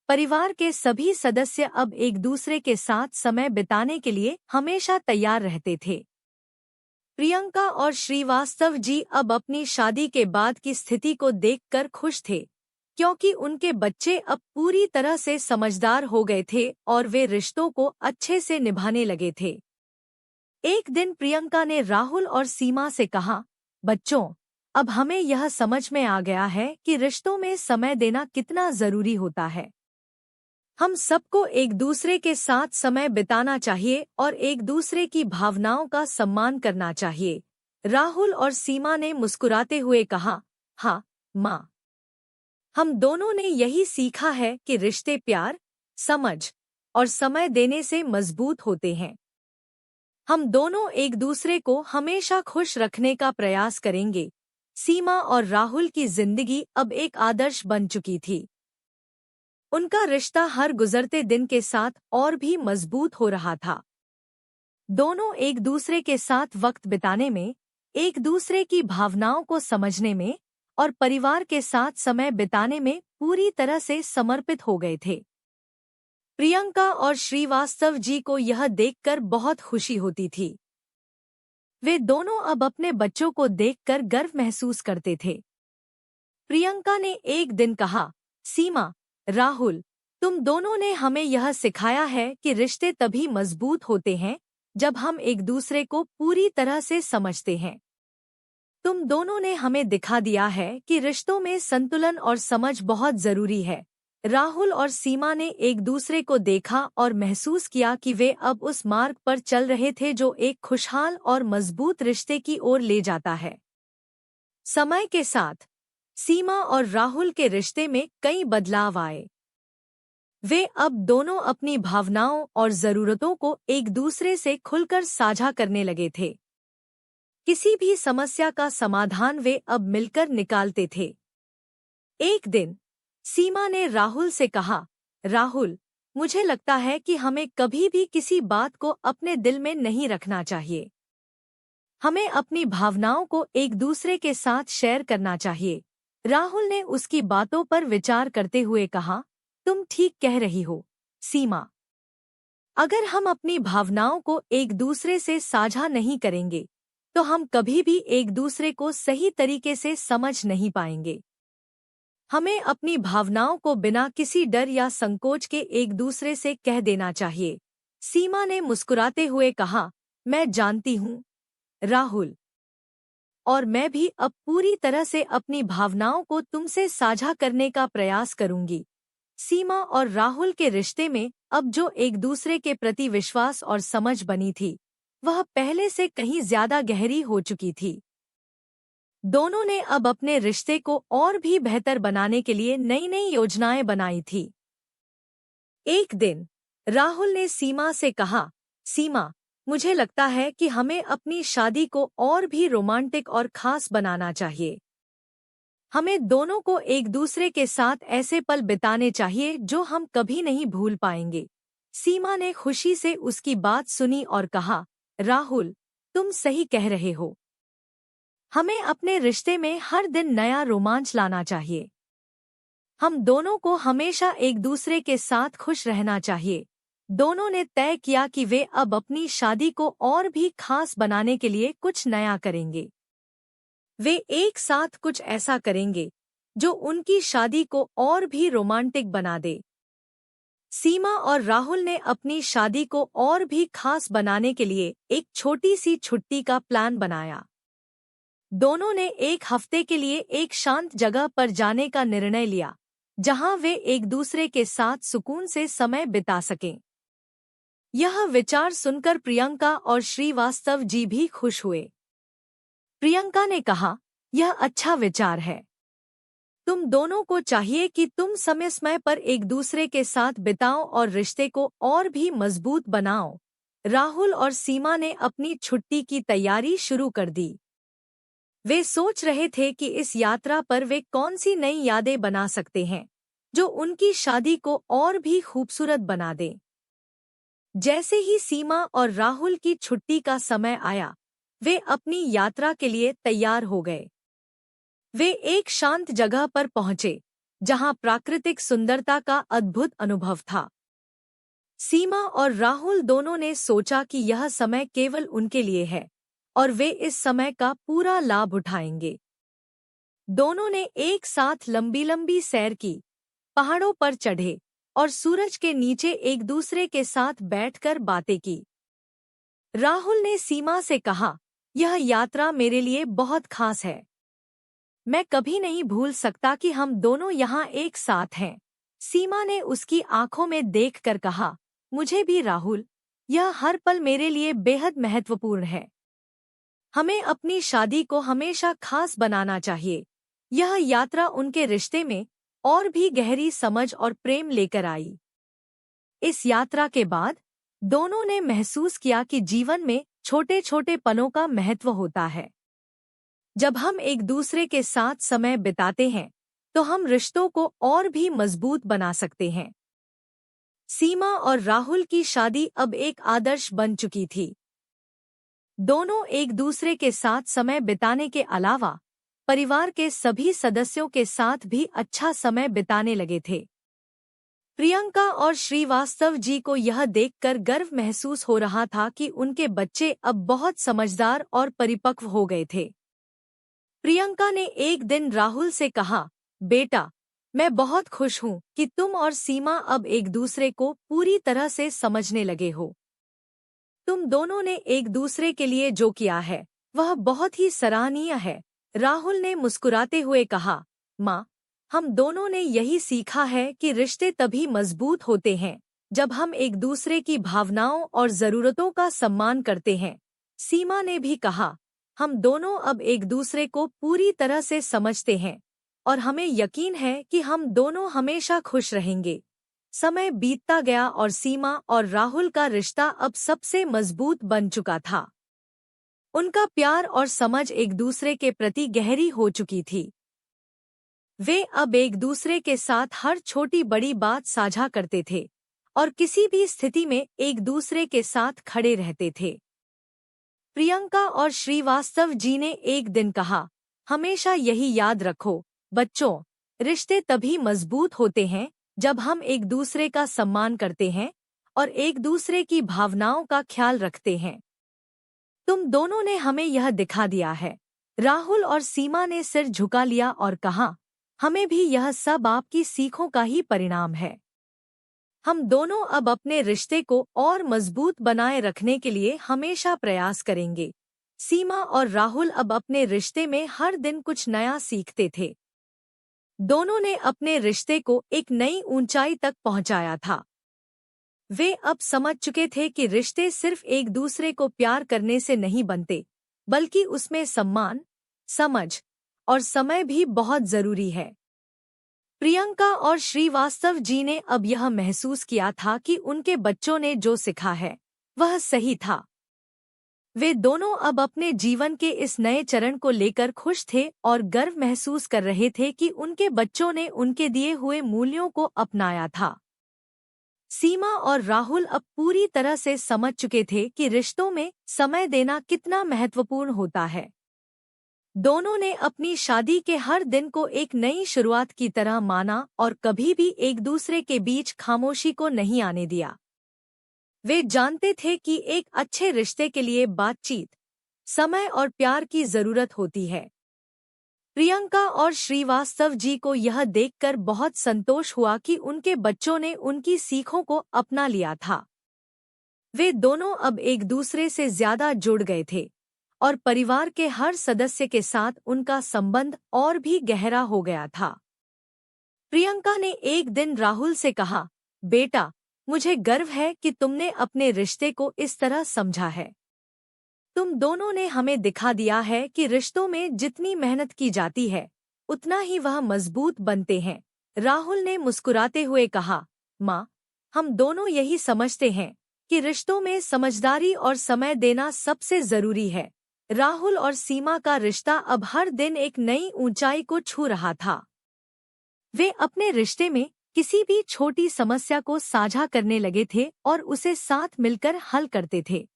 परिवार के सभी सदस्य अब एक दूसरे के साथ समय बिताने के लिए हमेशा तैयार रहते थे। प्रियंका और श्रीवास्तव जी अब अपनी शादी के बाद की स्थिति को देखकर खुश थे, क्योंकि उनके बच्चे अब पूरी तरह से समझदार हो गए थे और वे रिश्तों को अच्छे से निभाने लगे थे। एक दिन प्रियंका ने राहुल और सीमा से कहा, बच्चों, अब हमें यह समझ में आ गया है कि रिश्तों में समय देना कितना जरूरी होता है। हम सबको एक दूसरे के साथ समय बिताना चाहिए और एक दूसरे की भावनाओं का सम्मान करना चाहिए। राहुल और सीमा ने मुस्कुराते हुए कहा, हाँ माँ, हम दोनों ने यही सीखा है कि रिश्ते प्यार, समझ और समय देने से मजबूत होते हैं। हम दोनों एक दूसरे को हमेशा खुश रखने का प्रयास करेंगे। सीमा और राहुल की जिंदगी अब एक आदर्श बन चुकी थी। उनका रिश्ता हर गुजरते दिन के साथ और भी मजबूत हो रहा था। दोनों एक दूसरे के साथ वक्त बिताने में, एक दूसरे की भावनाओं को समझने में और परिवार के साथ समय बिताने में पूरी तरह से समर्पित हो गए थे। प्रियंका और श्रीवास्तव जी को यह देखकर बहुत खुशी होती थी। वे दोनों अब अपने बच्चों को देखकर गर्व महसूस करते थे। प्रियंका ने एक दिन कहा, सीमा, राहुल, तुम दोनों ने हमें यह सिखाया है कि रिश्ते तभी मजबूत होते हैं जब हम एक दूसरे को पूरी तरह से समझते हैं। तुम दोनों ने हमें दिखा दिया है कि रिश्तों में संतुलन और समझ बहुत जरूरी है। राहुल और सीमा ने एक दूसरे को देखा और महसूस किया कि वे अब उस मार्ग पर चल रहे थे जो एक खुशहाल और मजबूत रिश्ते की ओर ले जाता है। समय के साथ सीमा और राहुल के रिश्ते में कई बदलाव आए। वे अब दोनों अपनी भावनाओं और जरूरतों को एक दूसरे से खुलकर साझा करने लगे थे। किसी भी समस्या का समाधान वे अब मिलकर निकालते थे। एक दिन सीमा ने राहुल से कहा, राहुल, मुझे लगता है कि हमें कभी भी किसी बात को अपने दिल में नहीं रखना चाहिए। हमें अपनी भावनाओं को एक दूसरे के साथ शेयर करना चाहिए। राहुल ने उसकी बातों पर विचार करते हुए कहा, तुम ठीक कह रही हो, सीमा। अगर हम अपनी भावनाओं को एक दूसरे से साझा नहीं करेंगे, तो हम कभी भी एक दूसरे को सही तरीके से समझ नहीं पाएंगे। हमें अपनी भावनाओं को बिना किसी डर या संकोच के एक दूसरे से कह देना चाहिए। सीमा ने मुस्कुराते हुए कहा, मैं जानती हूँ, राहुल, और मैं भी अब पूरी तरह से अपनी भावनाओं को तुमसे साझा करने का प्रयास करूंगी। सीमा और राहुल के रिश्ते में अब जो एक दूसरे के प्रति विश्वास और समझ बनी थी, वह पहले से कहीं ज्यादा गहरी हो चुकी थी। दोनों ने अब अपने रिश्ते को और भी बेहतर बनाने के लिए नई नई योजनाएं बनाई थी। एक दिन राहुल ने सीमा से कहा, सीमा, मुझे लगता है कि हमें अपनी शादी को और भी रोमांटिक और खास बनाना चाहिए। हमें दोनों को एक दूसरे के साथ ऐसे पल बिताने चाहिए जो हम कभी नहीं भूल पाएंगे। सीमा ने खुशी से उसकी बात सुनी और कहा, राहुल, तुम सही कह रहे हो। हमें अपने रिश्ते में हर दिन नया रोमांच लाना चाहिए। हम दोनों को हमेशा एक दूसरे के साथ खुश रहना चाहिए। दोनों ने तय किया कि वे अब अपनी शादी को और भी खास बनाने के लिए कुछ नया करेंगे। वे एक साथ कुछ ऐसा करेंगे जो उनकी शादी को और भी रोमांटिक बना दे। सीमा और राहुल ने अपनी शादी को और भी खास बनाने के लिए एक छोटी सी छुट्टी का प्लान बनाया। दोनों ने एक हफ्ते के लिए एक शांत जगह पर जाने का निर्णय लिया, जहां वे एक दूसरे के साथ सुकून से समय बिता सकें। यह विचार सुनकर प्रियंका और श्रीवास्तव जी भी खुश हुए। प्रियंका ने कहा, यह अच्छा विचार है। तुम दोनों को चाहिए कि तुम समय समय पर एक दूसरे के साथ बिताओ और रिश्ते को और भी मजबूत बनाओ। राहुल और सीमा ने अपनी छुट्टी की तैयारी शुरू कर दी। वे सोच रहे थे कि इस यात्रा पर वे कौन सी नई यादें बना सकते हैं, जो उनकी शादी को और भी खूबसूरत बना दें। जैसे ही सीमा और राहुल की छुट्टी का समय आया, वे अपनी यात्रा के लिए तैयार हो गए। वे एक शांत जगह पर पहुंचे, जहां प्राकृतिक सुंदरता का अद्भुत अनुभव था। सीमा और राहुल दोनों ने सोचा कि यह समय केवल उनके लिए है और वे इस समय का पूरा लाभ उठाएंगे। दोनों ने एक साथ लंबी लंबी सैर की, पहाड़ों पर चढ़े और सूरज के नीचे एक दूसरे के साथ बैठकर बातें की। राहुल ने सीमा से कहा, यह यात्रा मेरे लिए बहुत खास है। मैं कभी नहीं भूल सकता कि हम दोनों यहाँ एक साथ हैं। सीमा ने उसकी आंखों में देखकर कहा, मुझे भी राहुल, यह हर पल मेरे लिए बेहद महत्वपूर्ण है। हमें अपनी शादी को हमेशा खास बनाना चाहिए। यह यात्रा उनके रिश्ते में और भी गहरी समझ और प्रेम लेकर आई। इस यात्रा के बाद दोनों ने महसूस किया कि जीवन में छोटे छोटे पलों का महत्व होता है। जब हम एक दूसरे के साथ समय बिताते हैं, तो हम रिश्तों को और भी मजबूत बना सकते हैं। सीमा और राहुल की शादी अब एक आदर्श बन चुकी थी। दोनों एक दूसरे के साथ समय बिताने के अलावा परिवार के सभी सदस्यों के साथ भी अच्छा समय बिताने लगे थे। प्रियंका और श्रीवास्तव जी को यह देखकर गर्व महसूस हो रहा था कि उनके बच्चे अब बहुत समझदार और परिपक्व हो गए थे। प्रियंका ने एक दिन राहुल से कहा, बेटा, मैं बहुत खुश हूँ कि तुम और सीमा अब एक दूसरे को पूरी तरह से समझने लगे हो। तुम दोनों ने एक दूसरे के लिए जो किया है, वह बहुत ही सराहनीय है। राहुल ने मुस्कुराते हुए कहा, माँ, हम दोनों ने यही सीखा है कि रिश्ते तभी मजबूत होते हैं जब हम एक दूसरे की भावनाओं और जरूरतों का सम्मान करते हैं। सीमा ने भी कहा, हम दोनों अब एक दूसरे को पूरी तरह से समझते हैं और हमें यकीन है कि हम दोनों हमेशा खुश रहेंगे। समय बीतता गया और सीमा और राहुल का रिश्ता अब सबसे मजबूत बन चुका था। उनका प्यार और समझ एक दूसरे के प्रति गहरी हो चुकी थी। वे अब एक दूसरे के साथ हर छोटी बड़ी बात साझा करते थे और किसी भी स्थिति में एक दूसरे के साथ खड़े रहते थे। प्रियंका और श्रीवास्तव जी ने एक दिन कहा, हमेशा यही याद रखो बच्चों, रिश्ते तभी मजबूत होते हैं जब हम एक दूसरे का सम्मान करते हैं और एक दूसरे की भावनाओं का ख्याल रखते हैं। तुम दोनों ने हमें यह दिखा दिया है। राहुल और सीमा ने सिर झुका लिया और कहा, हमें भी यह सब आपकी सीखों का ही परिणाम है। हम दोनों अब अपने रिश्ते को और मजबूत बनाए रखने के लिए हमेशा प्रयास करेंगे। सीमा और राहुल अब अपने रिश्ते में हर दिन कुछ नया सीखते थे। दोनों ने अपने रिश्ते को एक नई ऊंचाई तक पहुंचाया था। वे अब समझ चुके थे कि रिश्ते सिर्फ एक दूसरे को प्यार करने से नहीं बनते, बल्कि उसमें सम्मान, समझ और समय भी बहुत जरूरी है। प्रियंका और श्रीवास्तव जी ने अब यह महसूस किया था कि उनके बच्चों ने जो सीखा है, वह सही था। वे दोनों अब अपने जीवन के इस नए चरण को लेकर खुश थे और गर्व महसूस कर रहे थे कि उनके बच्चों ने उनके दिए हुए मूल्यों को अपनाया था। सीमा और राहुल अब पूरी तरह से समझ चुके थे कि रिश्तों में समय देना कितना महत्वपूर्ण होता है। दोनों ने अपनी शादी के हर दिन को एक नई शुरुआत की तरह माना और कभी भी एक दूसरे के बीच खामोशी को नहीं आने दिया। वे जानते थे कि एक अच्छे रिश्ते के लिए बातचीत, समय और प्यार की जरूरत होती है। प्रियंका और श्रीवास्तव जी को यह देखकर बहुत संतोष हुआ कि उनके बच्चों ने उनकी सीखों को अपना लिया था। वे दोनों अब एक दूसरे से ज्यादा जुड़ गए थे और परिवार के हर सदस्य के साथ उनका संबंध और भी गहरा हो गया था। प्रियंका ने एक दिन राहुल से कहा, बेटा, मुझे गर्व है कि तुमने अपने रिश्ते को इस तरह समझा है। तुम दोनों ने हमें दिखा दिया है कि रिश्तों में जितनी मेहनत की जाती है उतना ही वह मजबूत बनते हैं। राहुल ने मुस्कुराते हुए कहा, माँ, हम दोनों यही समझते हैं कि रिश्तों में समझदारी और समय देना सबसे जरूरी है। राहुल और सीमा का रिश्ता अब हर दिन एक नई ऊंचाई को छू रहा था। वे अपने रिश्ते में किसी भी छोटी समस्या को साझा करने लगे थे और उसे साथ मिलकर हल करते थे।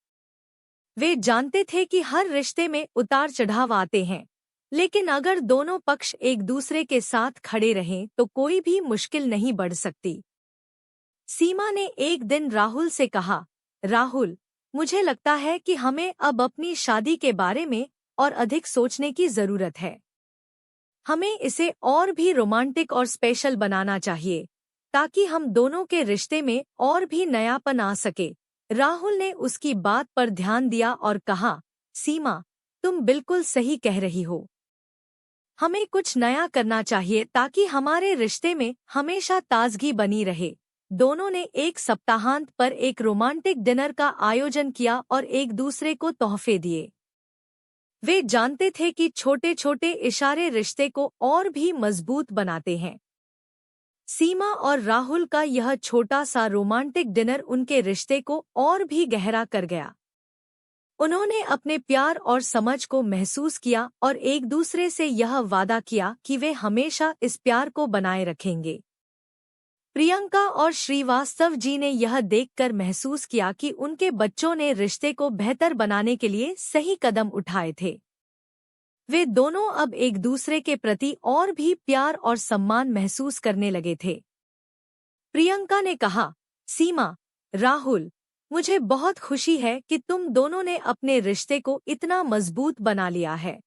वे जानते थे कि हर रिश्ते में उतार चढ़ाव आते हैं, लेकिन अगर दोनों पक्ष एक दूसरे के साथ खड़े रहें तो कोई भी मुश्किल नहीं बढ़ सकती। सीमा ने एक दिन राहुल से कहा, राहुल, मुझे लगता है कि हमें अब अपनी शादी के बारे में और अधिक सोचने की जरूरत है। हमें इसे और भी रोमांटिक और स्पेशल बनाना चाहिए ताकि हम दोनों के रिश्ते में और भी नयापन आ सके। राहुल ने उसकी बात पर ध्यान दिया और कहा, सीमा, तुम बिल्कुल सही कह रही हो। हमें कुछ नया करना चाहिए ताकि हमारे रिश्ते में हमेशा ताजगी बनी रहे। दोनों ने एक सप्ताहांत पर एक रोमांटिक डिनर का आयोजन किया और एक दूसरे को तोहफे दिए। वे जानते थे कि छोटे छोटे इशारे रिश्ते को और भी मजबूत बनाते हैं। सीमा और राहुल का यह छोटा सा रोमांटिक डिनर उनके रिश्ते को और भी गहरा कर गया। उन्होंने अपने प्यार और समझ को महसूस किया और एक दूसरे से यह वादा किया कि वे हमेशा इस प्यार को बनाए रखेंगे। प्रियंका और श्रीवास्तव जी ने यह देखकर महसूस किया कि उनके बच्चों ने रिश्ते को बेहतर बनाने के लिए सही कदम उठाए थे। वे दोनों अब एक दूसरे के प्रति और भी प्यार और सम्मान महसूस करने लगे थे। प्रियंका ने कहा, सीमा, राहुल, मुझे बहुत खुशी है कि तुम दोनों ने अपने रिश्ते को इतना मजबूत बना लिया है।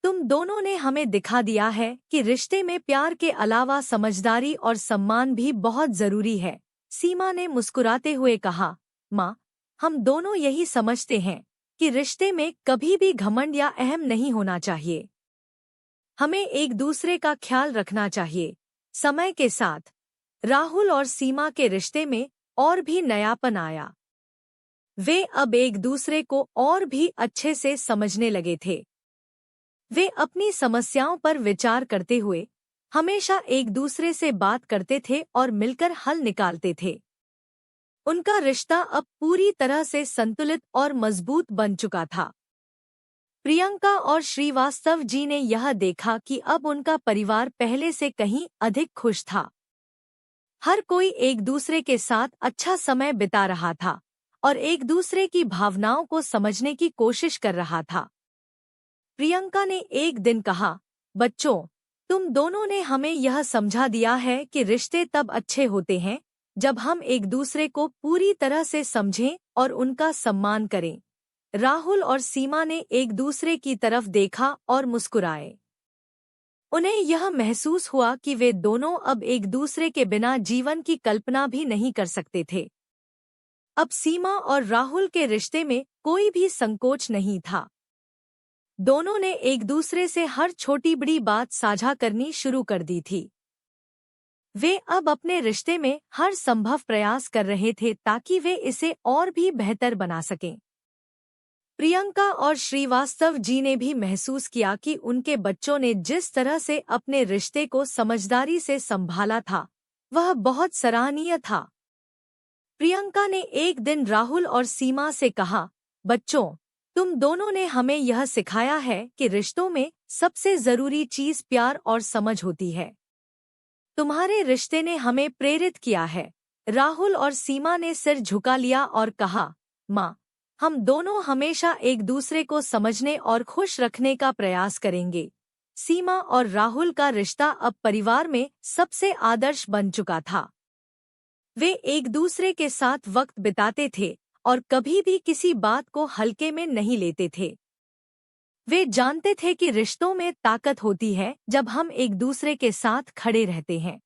तुम दोनों ने हमें दिखा दिया है कि रिश्ते में प्यार के अलावा समझदारी और सम्मान भी बहुत जरूरी है। सीमा ने मुस्कुराते हुए कहा, माँ, हम दोनों यही समझते हैं कि रिश्ते में कभी भी घमंड या अहम नहीं होना चाहिए। हमें एक दूसरे का ख्याल रखना चाहिए। समय के साथ राहुल और सीमा के रिश्ते में और भी नयापन आया। वे अब एक दूसरे को और भी अच्छे से समझने लगे थे। वे अपनी समस्याओं पर विचार करते हुए हमेशा एक दूसरे से बात करते थे और मिलकर हल निकालते थे। उनका रिश्ता अब पूरी तरह से संतुलित और मजबूत बन चुका था। प्रियंका और श्रीवास्तव जी ने यह देखा कि अब उनका परिवार पहले से कहीं अधिक खुश था। हर कोई एक दूसरे के साथ अच्छा समय बिता रहा था और एक दूसरे की भावनाओं को समझने की कोशिश कर रहा था। प्रियंका ने एक दिन कहा, बच्चों, तुम दोनों ने हमें यह समझा दिया है कि रिश्ते तब अच्छे होते हैं जब हम एक दूसरे को पूरी तरह से समझें और उनका सम्मान करें। राहुल और सीमा ने एक दूसरे की तरफ देखा और मुस्कुराए। उन्हें यह महसूस हुआ कि वे दोनों अब एक दूसरे के बिना जीवन की कल्पना भी नहीं कर सकते थे। अब सीमा और राहुल के रिश्ते में कोई भी संकोच नहीं था। दोनों ने एक दूसरे से हर छोटी बड़ी बात साझा करनी शुरू कर दी थी। वे अब अपने रिश्ते में हर संभव प्रयास कर रहे थे ताकि वे इसे और भी बेहतर बना सकें। प्रियंका और श्रीवास्तव जी ने भी महसूस किया कि उनके बच्चों ने जिस तरह से अपने रिश्ते को समझदारी से संभाला था, वह बहुत सराहनीय था। प्रियंका ने एक दिन राहुल और सीमा से कहा, बच्चों, तुम दोनों ने हमें यह सिखाया है कि रिश्तों में सबसे जरूरी चीज प्यार और समझ होती है। तुम्हारे रिश्ते ने हमें प्रेरित किया है। राहुल और सीमा ने सिर झुका लिया और कहा, माँ, हम दोनों हमेशा एक दूसरे को समझने और खुश रखने का प्रयास करेंगे। सीमा और राहुल का रिश्ता अब परिवार में सबसे आदर्श बन चुका था। वे एक दूसरे के साथ वक्त बिताते थे और कभी भी किसी बात को हल्के में नहीं लेते थे। वे जानते थे कि रिश्तों में ताकत होती है जब हम एक दूसरे के साथ खड़े रहते हैं।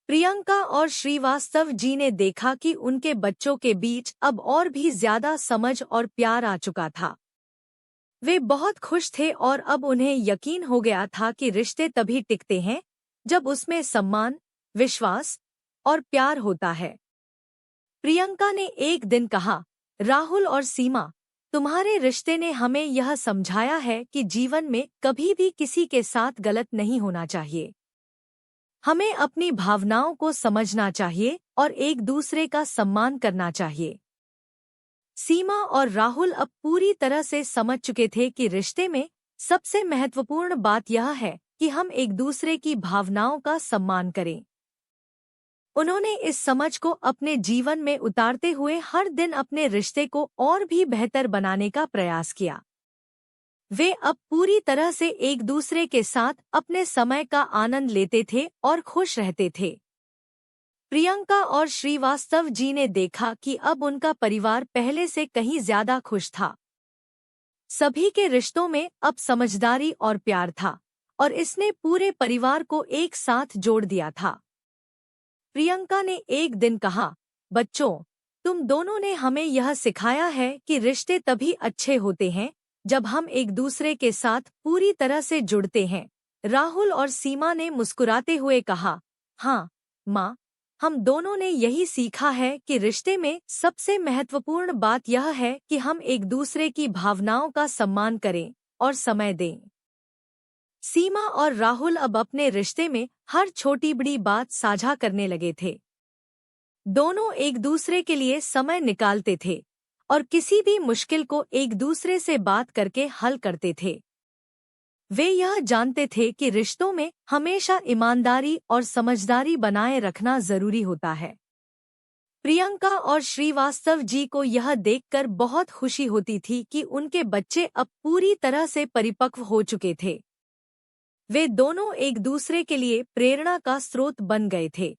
प्रियंका और श्रीवास्तव जी ने देखा कि उनके बच्चों के बीच अब और भी ज्यादा समझ और प्यार आ चुका था। वे बहुत खुश थे और अब उन्हें यकीन हो गया था कि रिश्ते तभी टिकते हैं जब उसमें सम्मान, विश्वास और प्यार होता है। प्रियंका ने एक दिन कहा, राहुल और सीमा, तुम्हारे रिश्ते ने हमें यह समझाया है कि जीवन में कभी भी किसी के साथ गलत नहीं होना चाहिए। हमें अपनी भावनाओं को समझना चाहिए और एक दूसरे का सम्मान करना चाहिए। सीमा और राहुल अब पूरी तरह से समझ चुके थे कि रिश्ते में सबसे महत्वपूर्ण बात यह है कि हम एक दूसरे की भावनाओं का सम्मान करें। उन्होंने इस समझ को अपने जीवन में उतारते हुए हर दिन अपने रिश्ते को और भी बेहतर बनाने का प्रयास किया। वे अब पूरी तरह से एक दूसरे के साथ अपने समय का आनंद लेते थे और खुश रहते थे। प्रियंका और श्रीवास्तव जी ने देखा कि अब उनका परिवार पहले से कहीं ज्यादा खुश था। सभी के रिश्तों में अब समझदारी और प्यार था और इसने पूरे परिवार को एक साथ जोड़ दिया था। प्रियंका ने एक दिन कहा, बच्चों, तुम दोनों ने हमें यह सिखाया है कि रिश्ते तभी अच्छे होते हैं जब हम एक दूसरे के साथ पूरी तरह से जुड़ते हैं। राहुल और सीमा ने मुस्कुराते हुए कहा, हाँ माँ, हम दोनों ने यही सीखा है कि रिश्ते में सबसे महत्वपूर्ण बात यह है कि हम एक दूसरे की भावनाओं का सम्मान करें और समय दें। सीमा और राहुल अब अपने रिश्ते में हर छोटी बड़ी बात साझा करने लगे थे। दोनों एक दूसरे के लिए समय निकालते थे और किसी भी मुश्किल को एक दूसरे से बात करके हल करते थे। वे यह जानते थे कि रिश्तों में हमेशा ईमानदारी और समझदारी बनाए रखना जरूरी होता है। प्रियंका और श्रीवास्तव जी को यह देखकर बहुत खुशी होती थी कि उनके बच्चे अब पूरी तरह से परिपक्व हो चुके थे। वे दोनों एक दूसरे के लिए प्रेरणा का स्रोत बन गए थे।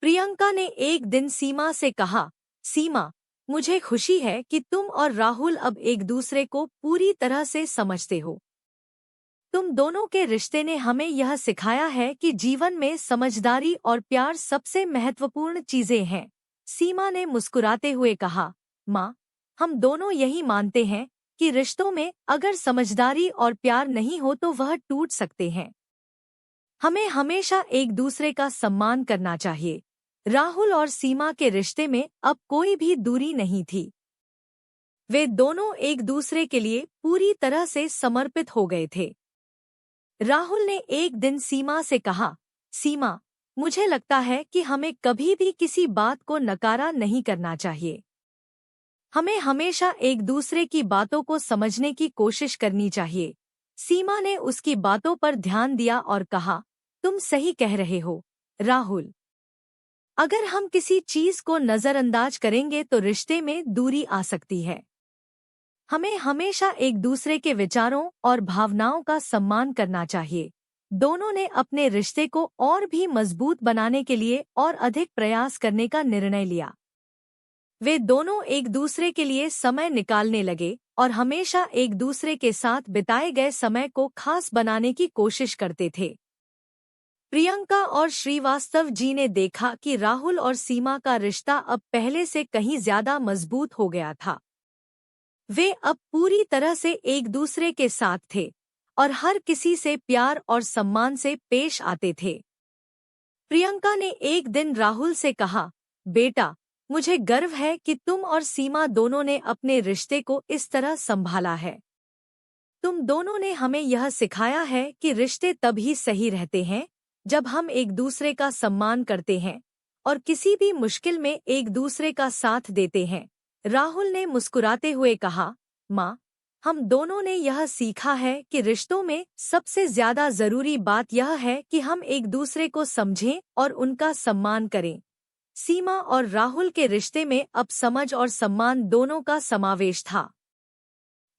प्रियंका ने एक दिन सीमा से कहा, सीमा, मुझे खुशी है कि तुम और राहुल अब एक दूसरे को पूरी तरह से समझते हो। तुम दोनों के रिश्ते ने हमें यह सिखाया है कि जीवन में समझदारी और प्यार सबसे महत्वपूर्ण चीजें हैं। सीमा ने मुस्कुराते हुए कहा, माँ, हम दोनों यही मानते हैं कि रिश्तों में अगर समझदारी और प्यार नहीं हो तो वह टूट सकते हैं। हमें हमेशा एक दूसरे का सम्मान करना चाहिए। राहुल और सीमा के रिश्ते में अब कोई भी दूरी नहीं थी। वे दोनों एक दूसरे के लिए पूरी तरह से समर्पित हो गए थे। राहुल ने एक दिन सीमा से कहा, सीमा, मुझे लगता है कि हमें कभी भी किसी बात को नकारा नहीं करना चाहिए। हमें हमेशा एक दूसरे की बातों को समझने की कोशिश करनी चाहिए। सीमा ने उसकी बातों पर ध्यान दिया और कहा, तुम सही कह रहे हो, राहुल। अगर हम किसी चीज को नजरअंदाज करेंगे तो रिश्ते में दूरी आ सकती है। हमें हमेशा एक दूसरे के विचारों और भावनाओं का सम्मान करना चाहिए। दोनों ने अपने रिश्ते को और भी मजबूत बनाने के लिए और अधिक प्रयास करने का निर्णय लिया। वे दोनों एक दूसरे के लिए समय निकालने लगे और हमेशा एक दूसरे के साथ बिताए गए समय को खास बनाने की कोशिश करते थे। प्रियंका और श्रीवास्तव जी ने देखा कि राहुल और सीमा का रिश्ता अब पहले से कहीं ज्यादा मजबूत हो गया था। वे अब पूरी तरह से एक दूसरे के साथ थे और हर किसी से प्यार और सम्मान से पेश आते थे। प्रियंका ने एक दिन राहुल से कहा, बेटा, मुझे गर्व है कि तुम और सीमा दोनों ने अपने रिश्ते को इस तरह संभाला है। तुम दोनों ने हमें यह सिखाया है कि रिश्ते तभी सही रहते हैं जब हम एक दूसरे का सम्मान करते हैं और किसी भी मुश्किल में एक दूसरे का साथ देते हैं। राहुल ने मुस्कुराते हुए कहा, माँ, हम दोनों ने यह सीखा है कि रिश्तों में सबसे ज्यादा जरूरी बात यह है कि हम एक दूसरे को समझें और उनका सम्मान करें। सीमा और राहुल के रिश्ते में अब समझ और सम्मान दोनों का समावेश था।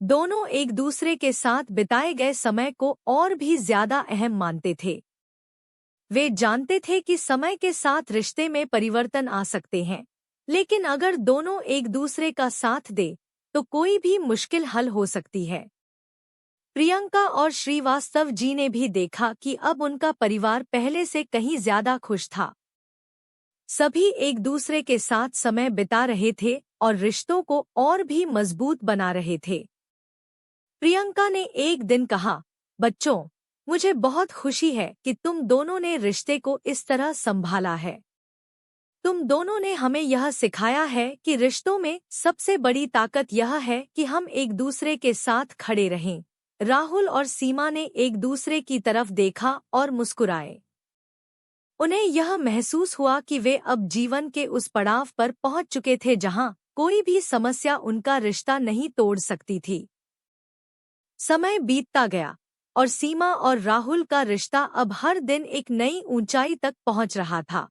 दोनों एक दूसरे के साथ बिताए गए समय को और भी ज्यादा अहम मानते थे। वे जानते थे कि समय के साथ रिश्ते में परिवर्तन आ सकते हैं, लेकिन अगर दोनों एक दूसरे का साथ दे तो कोई भी मुश्किल हल हो सकती है। प्रियंका और श्रीवास्तव जी ने भी देखा कि अब उनका परिवार पहले से कहीं ज्यादा खुश था। सभी एक दूसरे के साथ समय बिता रहे थे और रिश्तों को और भी मजबूत बना रहे थे। प्रियंका ने एक दिन कहा, बच्चों, मुझे बहुत खुशी है कि तुम दोनों ने रिश्ते को इस तरह संभाला है। तुम दोनों ने हमें यह सिखाया है कि रिश्तों में सबसे बड़ी ताकत यह है कि हम एक दूसरे के साथ खड़े रहें। राहुल और सीमा ने एक दूसरे की तरफ देखा और मुस्कुराए। उन्हें यह महसूस हुआ कि वे अब जीवन के उस पड़ाव पर पहुंच चुके थे जहां कोई भी समस्या उनका रिश्ता नहीं तोड़ सकती थी। समय बीतता गया और सीमा और राहुल का रिश्ता अब हर दिन एक नई ऊंचाई तक पहुंच रहा था।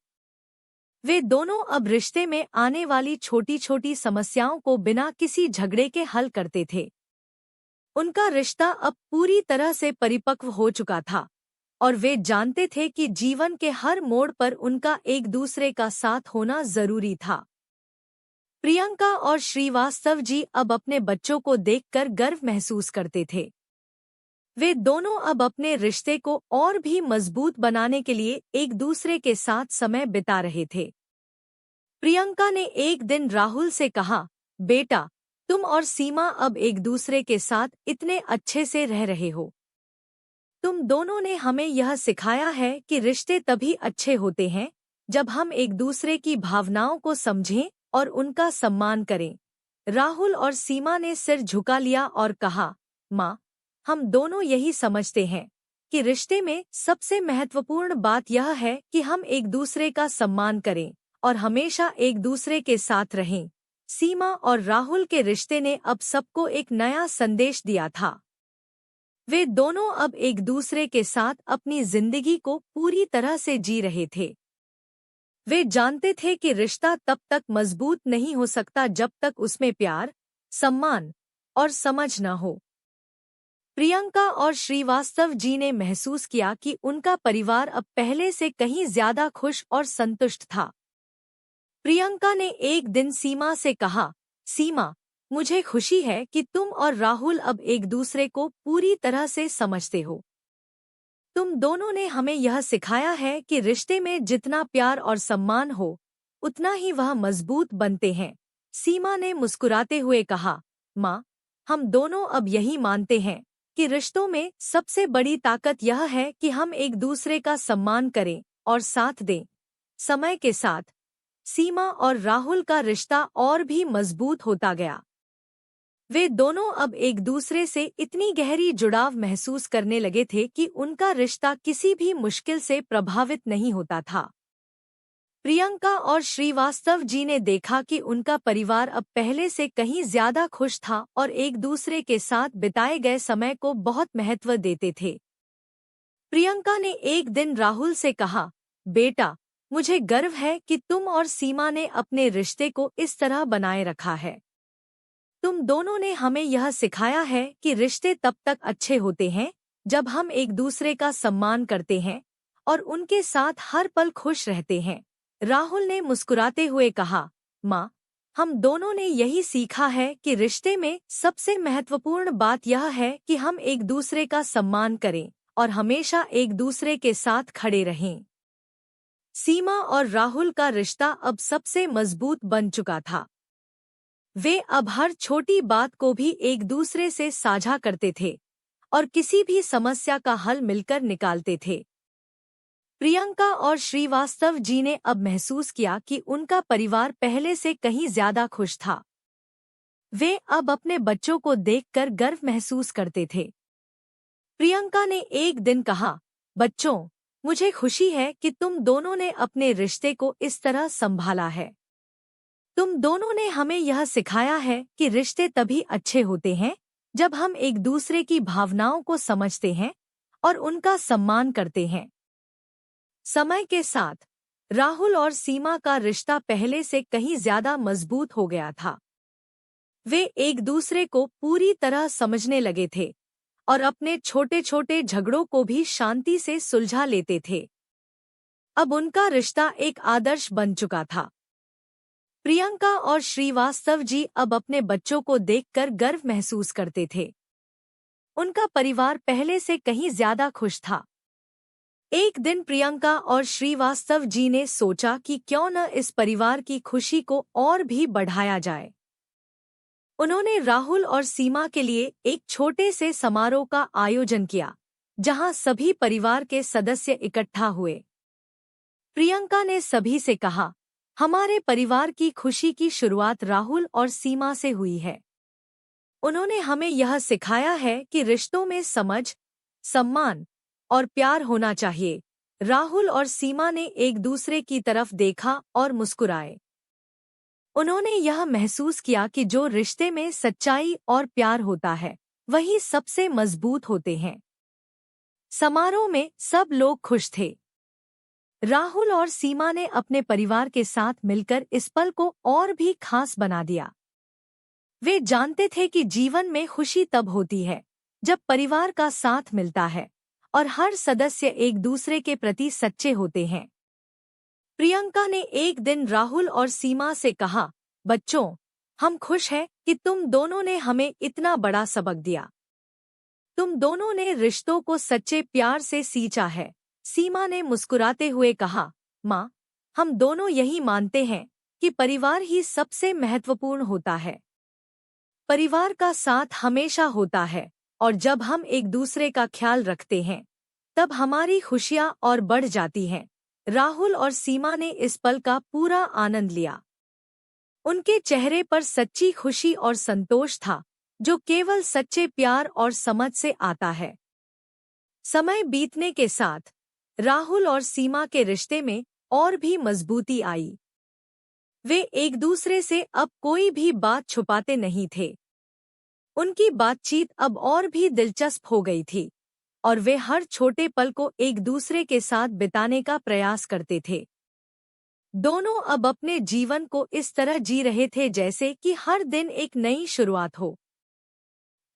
वे दोनों अब रिश्ते में आने वाली छोटी छोटी समस्याओं को बिना किसी झगड़े के हल करते थे। उनका रिश्ता अब पूरी तरह से परिपक्व हो चुका था और वे जानते थे कि जीवन के हर मोड़ पर उनका एक दूसरे का साथ होना जरूरी था। प्रियंका और श्रीवास्तव जी अब अपने बच्चों को देखकर गर्व महसूस करते थे। वे दोनों अब अपने रिश्ते को और भी मजबूत बनाने के लिए एक दूसरे के साथ समय बिता रहे थे। प्रियंका ने एक दिन राहुल से कहा, बेटा, तुम और सीमा अब एक दूसरे के साथ इतने अच्छे से रह रहे हो। तुम दोनों ने हमें यह सिखाया है कि रिश्ते तभी अच्छे होते हैं जब हम एक दूसरे की भावनाओं को समझें और उनका सम्मान करें। राहुल और सीमा ने सिर झुका लिया और कहा, माँ, हम दोनों यही समझते हैं कि रिश्ते में सबसे महत्वपूर्ण बात यह है कि हम एक दूसरे का सम्मान करें और हमेशा एक दूसरे के साथ रहें। सीमा और राहुल के रिश्ते ने अब सबको एक नया संदेश दिया था। वे दोनों अब एक दूसरे के साथ अपनी जिंदगी को पूरी तरह से जी रहे थे। वे जानते थे कि रिश्ता तब तक मजबूत नहीं हो सकता जब तक उसमें प्यार, सम्मान और समझ न हो। प्रियंका और श्रीवास्तव जी ने महसूस किया कि उनका परिवार अब पहले से कहीं ज्यादा खुश और संतुष्ट था। प्रियंका ने एक दिन सीमा से कहा, सीमा, मुझे खुशी है कि तुम और राहुल अब एक दूसरे को पूरी तरह से समझते हो। तुम दोनों ने हमें यह सिखाया है कि रिश्ते में जितना प्यार और सम्मान हो, उतना ही वह मजबूत बनते हैं। सीमा ने मुस्कुराते हुए कहा, माँ, हम दोनों अब यही मानते हैं कि रिश्तों में सबसे बड़ी ताकत यह है कि हम एक दूसरे का सम्मान करें और साथ दें। समय के साथ सीमा और राहुल का रिश्ता और भी मजबूत होता गया। वे दोनों अब एक दूसरे से इतनी गहरी जुड़ाव महसूस करने लगे थे कि उनका रिश्ता किसी भी मुश्किल से प्रभावित नहीं होता था। प्रियंका और श्रीवास्तव जी ने देखा कि उनका परिवार अब पहले से कहीं ज्यादा खुश था और एक दूसरे के साथ बिताए गए समय को बहुत महत्व देते थे। प्रियंका ने एक दिन राहुल से कहा, बेटा, मुझे गर्व है कि तुम और सीमा ने अपने रिश्ते को इस तरह बनाए रखा है। तुम दोनों ने हमें यह सिखाया है कि रिश्ते तब तक अच्छे होते हैं जब हम एक दूसरे का सम्मान करते हैं और उनके साथ हर पल खुश रहते हैं। राहुल ने मुस्कुराते हुए कहा, माँ, हम दोनों ने यही सीखा है कि रिश्ते में सबसे महत्वपूर्ण बात यह है कि हम एक दूसरे का सम्मान करें और हमेशा एक दूसरे के साथ खड़े रहें। सीमा और राहुल का रिश्ता अब सबसे मजबूत बन चुका था। वे अब हर छोटी बात को भी एक दूसरे से साझा करते थे और किसी भी समस्या का हल मिलकर निकालते थे। प्रियंका और श्रीवास्तव जी ने अब महसूस किया कि उनका परिवार पहले से कहीं ज्यादा खुश था। वे अब अपने बच्चों को देखकर गर्व महसूस करते थे। प्रियंका ने एक दिन कहा, बच्चों, मुझे खुशी है कि तुम दोनों ने अपने रिश्ते को इस तरह संभाला है। तुम दोनों ने हमें यह सिखाया है कि रिश्ते तभी अच्छे होते हैं जब हम एक दूसरे की भावनाओं को समझते हैं और उनका सम्मान करते हैं। समय के साथ राहुल और सीमा का रिश्ता पहले से कहीं ज्यादा मजबूत हो गया था। वे एक दूसरे को पूरी तरह समझने लगे थे और अपने छोटे छोटे झगड़ों को भी शांति से सुलझा लेते थे। अब उनका रिश्ता एक आदर्श बन चुका था। प्रियंका और श्रीवास्तव जी अब अपने बच्चों को देखकर गर्व महसूस करते थे। उनका परिवार पहले से कहीं ज्यादा खुश था। एक दिन प्रियंका और श्रीवास्तव जी ने सोचा कि क्यों न इस परिवार की खुशी को और भी बढ़ाया जाए। उन्होंने राहुल और सीमा के लिए एक छोटे से समारोह का आयोजन किया, जहां सभी परिवार के सदस्य इकट्ठा हुए। प्रियंका ने सभी से कहा, हमारे परिवार की खुशी की शुरुआत राहुल और सीमा से हुई है। उन्होंने हमें यह सिखाया है कि रिश्तों में समझ, सम्मान और प्यार होना चाहिए। राहुल और सीमा ने एक दूसरे की तरफ देखा और मुस्कुराए। उन्होंने यह महसूस किया कि जो रिश्ते में सच्चाई और प्यार होता है, वही सबसे मजबूत होते हैं। समारोह में सब लोग खुश थे। राहुल और सीमा ने अपने परिवार के साथ मिलकर इस पल को और भी खास बना दिया। वे जानते थे कि जीवन में खुशी तब होती है जब परिवार का साथ मिलता है और हर सदस्य एक दूसरे के प्रति सच्चे होते हैं। प्रियंका ने एक दिन राहुल और सीमा से कहा, बच्चों, हम खुश हैं कि तुम दोनों ने हमें इतना बड़ा सबक दिया। तुम दोनों ने रिश्तों को सच्चे प्यार से सींचा है। सीमा ने मुस्कुराते हुए कहा, माँ, हम दोनों यही मानते हैं कि परिवार ही सबसे महत्वपूर्ण होता है। परिवार का साथ हमेशा होता है और जब हम एक दूसरे का ख्याल रखते हैं, तब हमारी खुशियाँ और बढ़ जाती हैं। राहुल और सीमा ने इस पल का पूरा आनंद लिया। उनके चेहरे पर सच्ची खुशी और संतोष था, जो केवल सच्चे प्यार और समझ से आता है। समय बीतने के साथ राहुल और सीमा के रिश्ते में और भी मजबूती आई। वे एक दूसरे से अब कोई भी बात छुपाते नहीं थे। उनकी बातचीत अब और भी दिलचस्प हो गई थी और वे हर छोटे पल को एक दूसरे के साथ बिताने का प्रयास करते थे। दोनों अब अपने जीवन को इस तरह जी रहे थे जैसे कि हर दिन एक नई शुरुआत हो।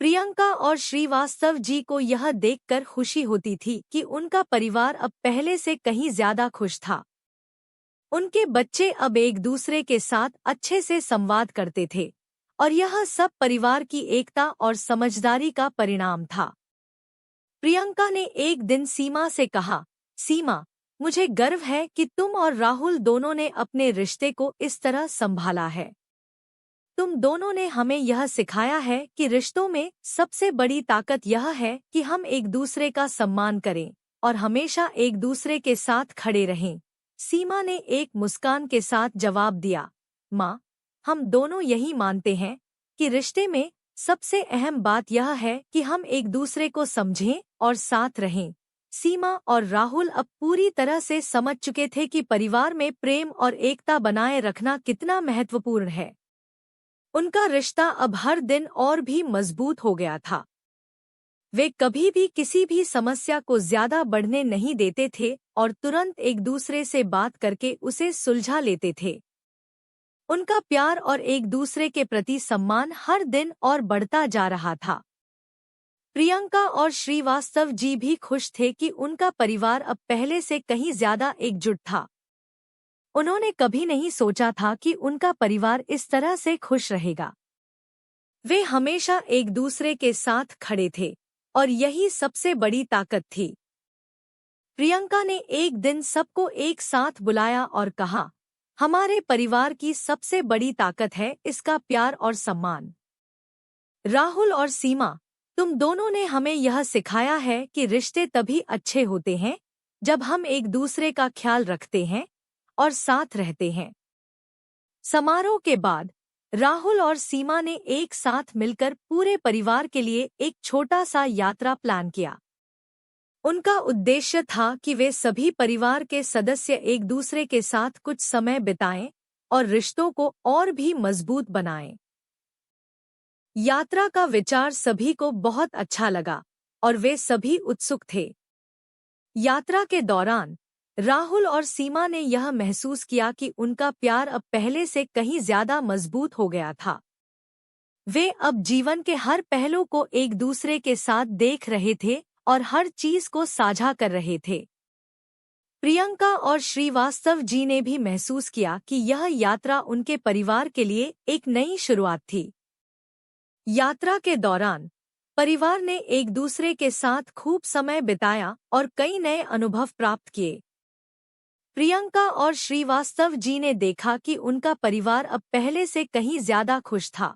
प्रियंका और श्रीवास्तव जी को यह देखकर खुशी होती थी कि उनका परिवार अब पहले से कहीं ज्यादा खुश था। उनके बच्चे अब एक दूसरे के साथ अच्छे से संवाद करते थे और यह सब परिवार की एकता और समझदारी का परिणाम था। प्रियंका ने एक दिन सीमा से कहा, सीमा, मुझे गर्व है कि तुम और राहुल दोनों ने अपने रिश्ते को इस तरह संभाला है। तुम दोनों ने हमें यह सिखाया है कि रिश्तों में सबसे बड़ी ताकत यह है कि हम एक दूसरे का सम्मान करें और हमेशा एक दूसरे के साथ खड़े रहें। सीमा ने एक मुस्कान के साथ जवाब दिया, माँ, हम दोनों यही मानते हैं कि रिश्ते में सबसे अहम बात यह है कि हम एक दूसरे को समझें और साथ रहें। सीमा और राहुल अब पूरी तरह से समझ चुके थे कि परिवार में प्रेम और एकता बनाए रखना कितना महत्वपूर्ण है। उनका रिश्ता अब हर दिन और भी मजबूत हो गया था। वे कभी भी किसी भी समस्या को ज्यादा बढ़ने नहीं देते थे और तुरंत एक दूसरे से बात करके उसे सुलझा लेते थे। उनका प्यार और एक दूसरे के प्रति सम्मान हर दिन और बढ़ता जा रहा था। प्रियंका और श्रीवास्तव जी भी खुश थे कि उनका परिवार अब पहले से कहीं ज्यादा एकजुट था। उन्होंने कभी नहीं सोचा था कि उनका परिवार इस तरह से खुश रहेगा। वे हमेशा एक दूसरे के साथ खड़े थे और यही सबसे बड़ी ताकत थी। प्रियंका ने एक दिन सबको एक साथ बुलाया और कहा, हमारे परिवार की सबसे बड़ी ताकत है इसका प्यार और सम्मान। राहुल और सीमा, तुम दोनों ने हमें यह सिखाया है कि रिश्ते तभी अच्छे होते हैं जब हम एक दूसरे का ख्याल रखते हैं और साथ रहते हैं। समारोह के बाद राहुल और सीमा ने एक साथ मिलकर पूरे परिवार के लिए एक छोटा सा यात्रा प्लान किया। उनका उद्देश्य था कि वे सभी परिवार के सदस्य एक दूसरे के साथ कुछ समय बिताएं और रिश्तों को और भी मजबूत बनाएं। यात्रा का विचार सभी को बहुत अच्छा लगा और वे सभी उत्सुक थे। यात्रा के दौरान राहुल और सीमा ने यह महसूस किया कि उनका प्यार अब पहले से कहीं ज्यादा मजबूत हो गया था। वे अब जीवन के हर पहलू को एक दूसरे के साथ देख रहे थे और हर चीज को साझा कर रहे थे। प्रियंका और श्रीवास्तव जी ने भी महसूस किया कि यह यात्रा उनके परिवार के लिए एक नई शुरुआत थी। यात्रा के दौरान परिवार ने एक दूसरे के साथ खूब समय बिताया और कई नए अनुभव प्राप्त किए। प्रियंका और श्रीवास्तव जी ने देखा कि उनका परिवार अब पहले से कहीं ज्यादा खुश था।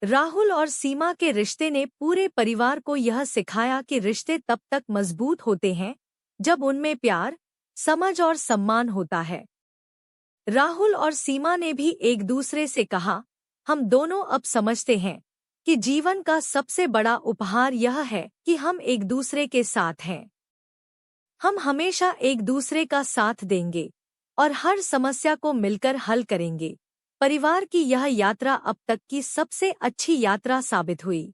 राहुल और सीमा के रिश्ते ने पूरे परिवार को यह सिखाया कि रिश्ते तब तक मजबूत होते हैं जब उनमें प्यार, समझ और सम्मान होता है। राहुल और सीमा ने भी एक दूसरे से कहा, हम दोनों अब समझते हैं कि जीवन का सबसे बड़ा उपहार यह है कि हम एक दूसरे के साथ हैं। हम हमेशा एक दूसरे का साथ देंगे और हर समस्या को मिलकर हल करेंगे। परिवार की यह यात्रा अब तक की सबसे अच्छी यात्रा साबित हुई।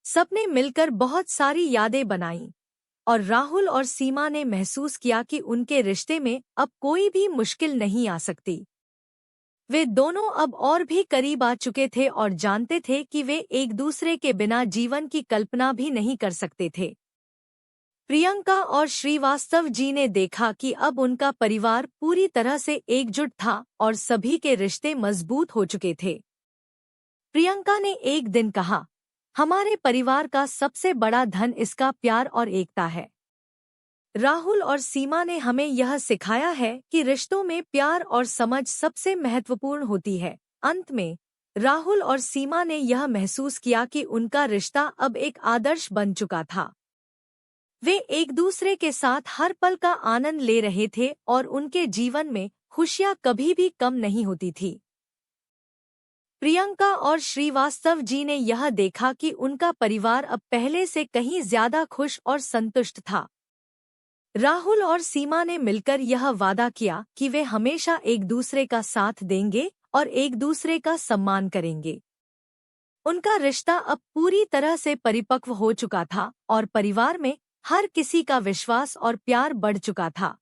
सबने मिलकर बहुत सारी यादें बनाईं और राहुल और सीमा ने महसूस किया कि उनके रिश्ते में अब कोई भी मुश्किल नहीं आ सकती। वे दोनों अब और भी करीब आ चुके थे और जानते थे कि वे एक दूसरे के बिना जीवन की कल्पना भी नहीं कर सकते थे। प्रियंका और श्रीवास्तव जी ने देखा कि अब उनका परिवार पूरी तरह से एकजुट था और सभी के रिश्ते मजबूत हो चुके थे। प्रियंका ने एक दिन कहा, हमारे परिवार का सबसे बड़ा धन इसका प्यार और एकता है। राहुल और सीमा ने हमें यह सिखाया है कि रिश्तों में प्यार और समझ सबसे महत्वपूर्ण होती है। अंत में राहुल और सीमा ने यह महसूस किया कि उनका रिश्ता अब एक आदर्श बन चुका था। वे एक दूसरे के साथ हर पल का आनंद ले रहे थे और उनके जीवन में खुशियां कभी भी कम नहीं होती थी। प्रियंका और श्रीवास्तव जी ने यह देखा कि उनका परिवार अब पहले से कहीं ज्यादा खुश और संतुष्ट था। राहुल और सीमा ने मिलकर यह वादा किया कि वे हमेशा एक दूसरे का साथ देंगे और एक दूसरे का सम्मान करेंगे। उनका रिश्ता अब पूरी तरह से परिपक्व हो चुका था और परिवार में हर किसी का विश्वास और प्यार बढ़ चुका था।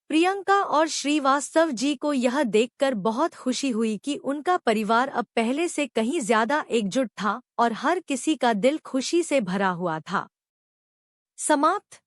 प्रियंका और श्रीवास्तव जी को यह देखकर बहुत खुशी हुई कि उनका परिवार अब पहले से कहीं ज्यादा एकजुट था और हर किसी का दिल खुशी से भरा हुआ था। समाप्त।